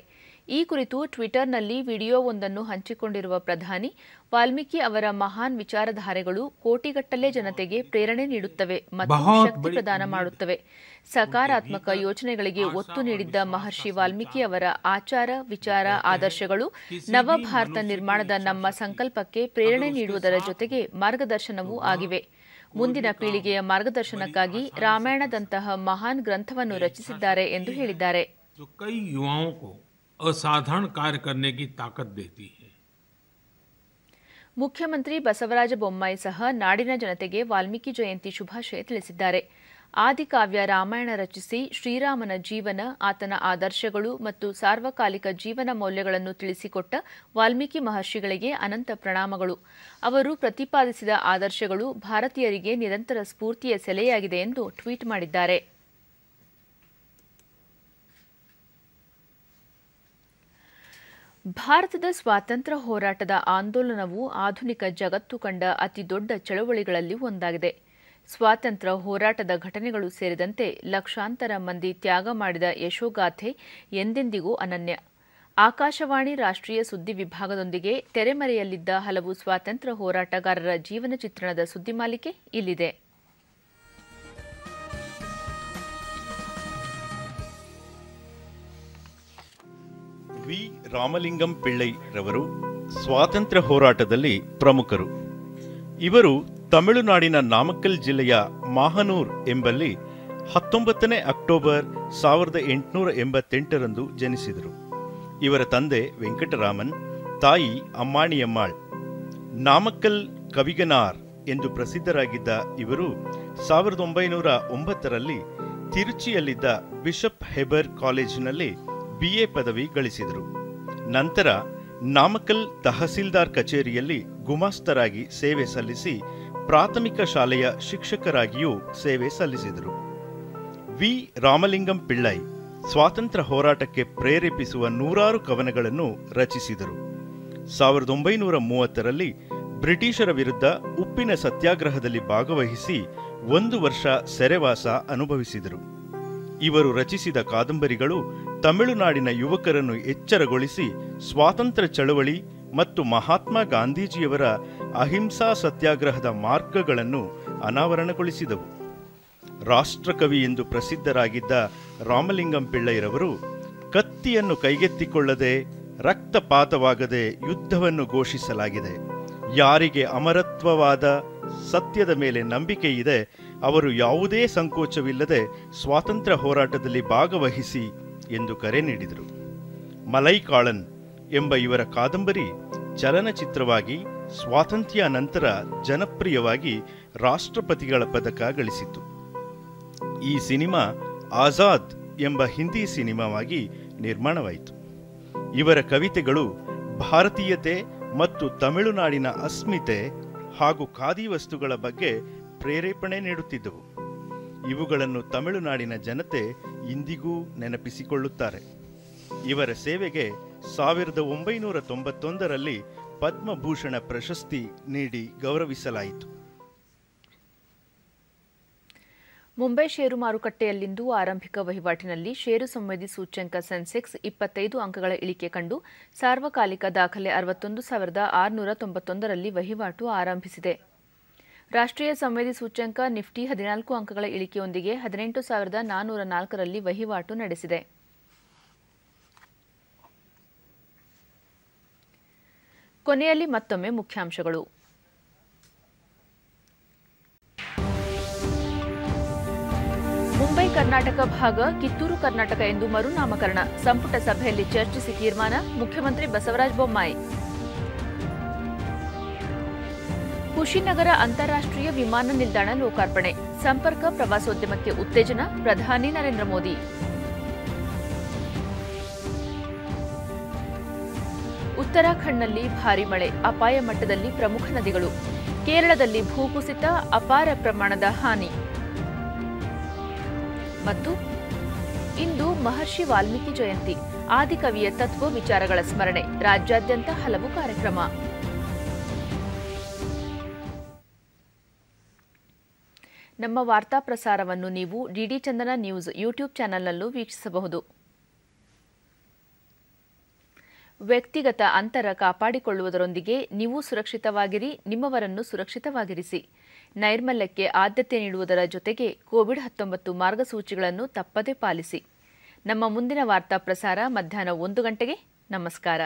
ಈ ಕುರಿತು ಟ್ವಿಟರ್ನಲ್ಲಿ ವಿಡಿಯೋವೊಂದನ್ನು ಹಂಚಿಕೊಂಡಿರುವ ಪ್ರಧಾನಿ, ವಾಲ್ಮೀಕಿ ಅವರ ಮಹಾನ್ ವಿಚಾರಧಾರೆಗಳು ಕೋಟಿಗಟ್ಟಲೆ ಜನತೆಗೆ ಪ್ರೇರಣೆ ನೀಡುತ್ತವೆ ಮತ್ತು ಶಕ್ತಿ ಪ್ರದಾನ ಮಾಡುತ್ತವೆ. ಸಕಾರಾತ್ಮಕ ಯೋಚನೆಗಳಿಗೆ ಒತ್ತು ನೀಡಿದ್ದ ಮಹರ್ಷಿ ವಾಲ್ಮೀಕಿ ಅವರ ಆಚಾರ, ವಿಚಾರ, ಆದರ್ಶಗಳು ನವಭಾರತ ನಿರ್ಮಾಣದ ನಮ್ಮ ಸಂಕಲ್ಪಕ್ಕೆ ಪ್ರೇರಣೆ ನೀಡುವುದರ ಜೊತೆಗೆ ಮಾರ್ಗದರ್ಶನವೂ ಆಗಿವೆ. ಮುಂದಿನ ಪೀಳಿಗೆಯ ಮಾರ್ಗದರ್ಶನಕ್ಕಾಗಿ ರಾಮಾಯಣದಂತಹ ಮಹಾನ್ ಗ್ರಂಥವನ್ನು ರಚಿಸಿದ್ದಾರೆ ಎಂದು ಹೇಳಿದ್ದಾರೆ. असाधारण कार्य करने की ताकत देती है. ಮುಖ್ಯಮಂತ್ರಿ ಬಸವರಾಜ ಬೊಮ್ಮಾಯಿ ಸಹ ನಾಡಿನ ಜನತೆಗೆ ವಾಲ್ಮೀಕಿ ಜಯಂತಿ ಶುಭಾಶಯ ತಿಳಿಸಿದ್ದಾರೆ. ಆದಿಕಾವ್ಯ ರಾಮಾಯಣ ರಚಿಸಿ ಶ್ರೀರಾಮನ ಜೀವನ, ಆತನ ಆದರ್ಶಗಳು ಮತ್ತು ಸಾರ್ವಕಾಲಿಕ ಜೀವನ ಮೌಲ್ಯಗಳನ್ನು ತಿಳಿಸಿಕೊಟ್ಟ ವಾಲ್ಮೀಕಿ ಮಹರ್ಷಿಗಳಿಗೆ ಅನಂತ ಪ್ರಣಾಮಗಳು. ಅವರು ಪ್ರತಿಪಾದಿಸಿದ ಆದರ್ಶಗಳು ಭಾರತೀಯರಿಗೆ ನಿರಂತರ ಸ್ಫೂರ್ತಿಯ ಸೆಲೆಯಾಗಿದೆ ಎಂದು ಟ್ವೀಟ್ ಮಾಡಿದ್ದಾರೆ. ಭಾರತದ ಸ್ವಾತಂತ್ರ್ಯ ಹೋರಾಟದ ಆಂದೋಲನವು ಆಧುನಿಕ ಜಗತ್ತು ಕಂಡ ಅತಿದೊಡ್ಡ ಚಳವಳಿಗಳಲ್ಲಿ ಒಂದಾಗಿದೆ. ಸ್ವಾತಂತ್ರ್ಯ ಹೋರಾಟದ ಘಟನೆಗಳು ಸೇರಿದಂತೆ ಲಕ್ಷಾಂತರ ಮಂದಿ ತ್ಯಾಗ ಮಾಡಿದ ಯಶೋಗಾಥೆ ಎಂದೆಂದಿಗೂ ಅನನ್ಯ. ಆಕಾಶವಾಣಿ ರಾಷ್ಟ್ರೀಯ ಸುದ್ದಿ ವಿಭಾಗದೊಂದಿಗೆ ತೆರೆಮರೆಯಲ್ಲಿದ್ದ ಹಲವು ಸ್ವಾತಂತ್ರ್ಯ ಹೋರಾಟಗಾರರ ಜೀವನ ಚಿತ್ರಣದ ಸುದ್ದಿಮಾಲಿಕೆ ಇಲ್ಲಿದೆ. ವಿ ರಾಮಲಿಂಗಂ ಪಿಳ್ಳೈ ರವರು ಸ್ವಾತಂತ್ರ್ಯ ಹೋರಾಟದಲ್ಲಿ ಪ್ರಮುಖರು. ಇವರು ತಮಿಳುನಾಡಿನ ನಾಮಕ್ಕಲ್ ಜಿಲ್ಲೆಯ ಮಾಹನೂರ್ ಎಂಬಲ್ಲಿ 19 ಅಕ್ಟೋಬರ್ 1888ರಂದು ಜನಿಸಿದರು. ಇವರ ತಂದೆ ವೆಂಕಟರಾಮನ್, ತಾಯಿ ಅಮ್ಮಾಣಿಯಮ್ಮಾಳ್. ನಾಮಕ್ಕಲ್ ಕವಿಗನಾರ್ ಎಂದು ಪ್ರಸಿದ್ಧರಾಗಿದ್ದ ಇವರು 1909ರಲ್ಲಿ ತಿರುಚಿಯಲ್ಲಿದ್ದ ಬಿಷಪ್ ಹೆಬರ್ ಕಾಲೇಜಿನಲ್ಲಿ BA ಪದವಿ ಗಳಿಸಿದರು. ನಂತರ ನಾಮಕ್ಕಲ್ ತಹಸೀಲ್ದಾರ್ ಕಚೇರಿಯಲ್ಲಿ ಗುಮಾಸ್ತರಾಗಿ ಸೇವೆ ಸಲ್ಲಿಸಿ ಪ್ರಾಥಮಿಕ ಶಾಲೆಯ ಶಿಕ್ಷಕರಾಗಿಯೂ ಸೇವೆ ಸಲ್ಲಿಸಿದರು. ವಿ ರಾಮಲಿಂಗಂ ಪಿಳ್ಳೈ ಸ್ವಾತಂತ್ರ್ಯ ಹೋರಾಟಕ್ಕೆ ಪ್ರೇರೇಪಿಸುವ ನೂರಾರು ಕವನಗಳನ್ನು ರಚಿಸಿದರು. 1930ರಲ್ಲಿ ಬ್ರಿಟಿಷರ ವಿರುದ್ಧ ಉಪ್ಪಿನ ಸತ್ಯಾಗ್ರಹದಲ್ಲಿ ಭಾಗವಹಿಸಿ 1 ವರ್ಷ ಸೆರೆವಾಸ ಅನುಭವಿಸಿದರು. ಇವರು ರಚಿಸಿದ ಕಾದಂಬರಿಗಳು ತಮಿಳುನಾಡಿನ ಯುವಕರನ್ನು ಎಚ್ಚರಗೊಳಿಸಿ ಸ್ವಾತಂತ್ರ್ಯ ಚಳವಳಿ ಮತ್ತು ಮಹಾತ್ಮ ಗಾಂಧೀಜಿಯವರ ಅಹಿಂಸಾ ಸತ್ಯಾಗ್ರಹದ ಮಾರ್ಗಗಳನ್ನು ಅನಾವರಣಗೊಳಿಸಿದವು. ರಾಷ್ಟ್ರಕವಿ ಎಂದು ಪ್ರಸಿದ್ಧರಾಗಿದ್ದ ರಾಮಲಿಂಗಂ ಪಿಳ್ಳೈರವರು ಕತ್ತಿಯನ್ನು ಕೈಗೆತ್ತಿಕೊಳ್ಳದೆ, ರಕ್ತಪಾತವಾಗದೆ ಯುದ್ಧವನ್ನು ಘೋಷಿಸಲಾಗಿದೆ. ಯಾರಿಗೆ ಅಮರತ್ವವಾದ ಸತ್ಯದ ಮೇಲೆ ನಂಬಿಕೆ ಇದೆ ಅವರು ಯಾವುದೇ ಸಂಕೋಚವಿಲ್ಲದೆ ಸ್ವಾತಂತ್ರ್ಯ ಹೋರಾಟದಲ್ಲಿ ಭಾಗವಹಿಸಿ ಎಂದು ಕರೆ ನೀಡಿದರು. ಮಲೈಕಾಳನ್ ಎಂಬ ಇವರ ಕಾದಂಬರಿ ಚಲನಚಿತ್ರವಾಗಿ ಸ್ವಾತಂತ್ರ್ಯ ನಂತರ ಜನಪ್ರಿಯವಾಗಿ ರಾಷ್ಟ್ರಪತಿಗಳ ಪದಕ ಗಳಿಸಿತು. ಈ ಸಿನಿಮಾ ಆಜಾದ್ ಎಂಬ ಹಿಂದಿ ಸಿನಿಮಾವಾಗಿ ನಿರ್ಮಾಣವಾಯಿತು. ಇವರ ಕವಿತೆಗಳು ಭಾರತೀಯತೆ ಮತ್ತು ತಮಿಳುನಾಡಿನ ಅಸ್ಮಿತೆ ಹಾಗೂ ಖಾದಿ ವಸ್ತುಗಳ ಬಗ್ಗೆ ಪ್ರೇರೇಪಣೆ ನೀಡುತ್ತಿದ್ದವು. ಇವುಗಳನ್ನು ತಮಿಳುನಾಡಿನ ಜನತೆ ಇಂದಿಗೂ ನೆನಪಿಸಿಕೊಳ್ಳುತ್ತಾರೆ. ಇವರ ಸೇವೆಗೆ 1991ರಲ್ಲಿ ಪದ್ಮಭೂಷಣ ಪ್ರಶಸ್ತಿ ನೀಡಿ ಗೌರವಿಸಲಾಯಿತು. ಮುಂಬೈ ಷೇರು ಮಾರುಕಟ್ಟೆಯಲ್ಲಿಂದು ಆರಂಭಿಕ ವಹಿವಾಟಿನಲ್ಲಿ ಷೇರು ಸಂವೇದಿ ಸೂಚ್ಯಂಕ ಸೆನ್ಸೆಕ್ಸ್ 25 ಅಂಕಗಳ ಇಳಿಕೆ ಕಂಡು ಸಾರ್ವಕಾಲಿಕ ದಾಖಲೆ 61,691ರಲ್ಲಿ ವಹಿವಾಟು ಆರಂಭಿಸಿದೆ. ರಾಷ್ಟ್ರೀಯ ಸಂವೇದಿ ಸೂಚ್ಯಂಕ ನಿಫ್ಟಿ 14 ಅಂಕಗಳ ಇಳಿಕೆಯೊಂದಿಗೆ 18,404ರಲ್ಲಿ ವಹಿವಾಟು ನಡೆಸಿದೆ. ಕೊನೆಯಲ್ಲಿ ಮತ್ತೊಮ್ಮೆ ಮುಖ್ಯಾಂಶಗಳು. ಮುಂಬೈ ಕರ್ನಾಟಕ ಭಾಗ ಕಿತ್ತೂರು ಕರ್ನಾಟಕ ಎಂದು ಮರುನಾಮಕರಣ, ಸಂಪುಟ ಸಭೆಯಲ್ಲಿ ಚರ್ಚಿಸಿ ತೀರ್ಮಾನ, ಮುಖ್ಯಮಂತ್ರಿ ಬಸವರಾಜ ಬೊಮ್ಮಾಯಿ. ಕುಶಿನಗರ ಅಂತಾರಾಷ್ಟ್ರೀಯ ವಿಮಾನ ನಿಲ್ದಾಣ ಲೋಕಾರ್ಪಣೆ, ಸಂಪರ್ಕ ಪ್ರವಾಸೋದ್ಯಮಕ್ಕೆ ಉತ್ತೇಜನ, ಪ್ರಧಾನಿ ನರೇಂದ್ರ ಮೋದಿ. ಉತ್ತರಾಖಂಡ್ನಲ್ಲಿ ಭಾರೀ ಮಳೆ, ಅಪಾಯ ಮಟ್ಟದಲ್ಲಿ ಪ್ರಮುಖ ನದಿಗಳು. ಕೇರಳದಲ್ಲಿ ಭೂಕುಸಿತ, ಅಪಾರ ಪ್ರಮಾಣದ ಹಾನಿ. ಮತ್ತು ಇಂದು ಮಹರ್ಷಿ ವಾಲ್ಮೀಕಿ ಜಯಂತಿ, ಆದಿಕವಿಯ ತತ್ವ ವಿಚಾರಗಳ ಸ್ಮರಣೆ, ರಾಜ್ಯಾದ್ಯಂತ ಹಲವು ಕಾರ್ಯಕ್ರಮ. ನಮ್ಮ ವಾರ್ತಾ ಪ್ರಸಾರವನ್ನು ನೀವು ಡಿಡಿ ಚಂದನ ನ್ಯೂಸ್ ಯೂಟ್ಯೂಬ್ ಚಾನೆಲ್ನಲ್ಲೂ ವೀಕ್ಷಿಸಬಹುದು. ವ್ಯಕ್ತಿಗತ ಅಂತರ ಕಾಪಾಡಿಕೊಳ್ಳುವುದರೊಂದಿಗೆ ನೀವು ಸುರಕ್ಷಿತವಾಗಿರಿ, ನಿಮ್ಮವರನ್ನು ಸುರಕ್ಷಿತವಾಗಿರಿಸಿ. ನೈರ್ಮಲ್ಯಕ್ಕೆ ಆದ್ಯತೆ ನೀಡುವುದರ ಜೊತೆಗೆ ಕೋವಿಡ್-19 ಮಾರ್ಗಸೂಚಿಗಳನ್ನು ತಪ್ಪದೇ ಪಾಲಿಸಿ. ನಮ್ಮ ಮುಂದಿನ ವಾರ್ತಾ ಪ್ರಸಾರ ಮಧ್ಯಾಹ್ನ 1 ಗಂಟೆಗೆ. ನಮಸ್ಕಾರ.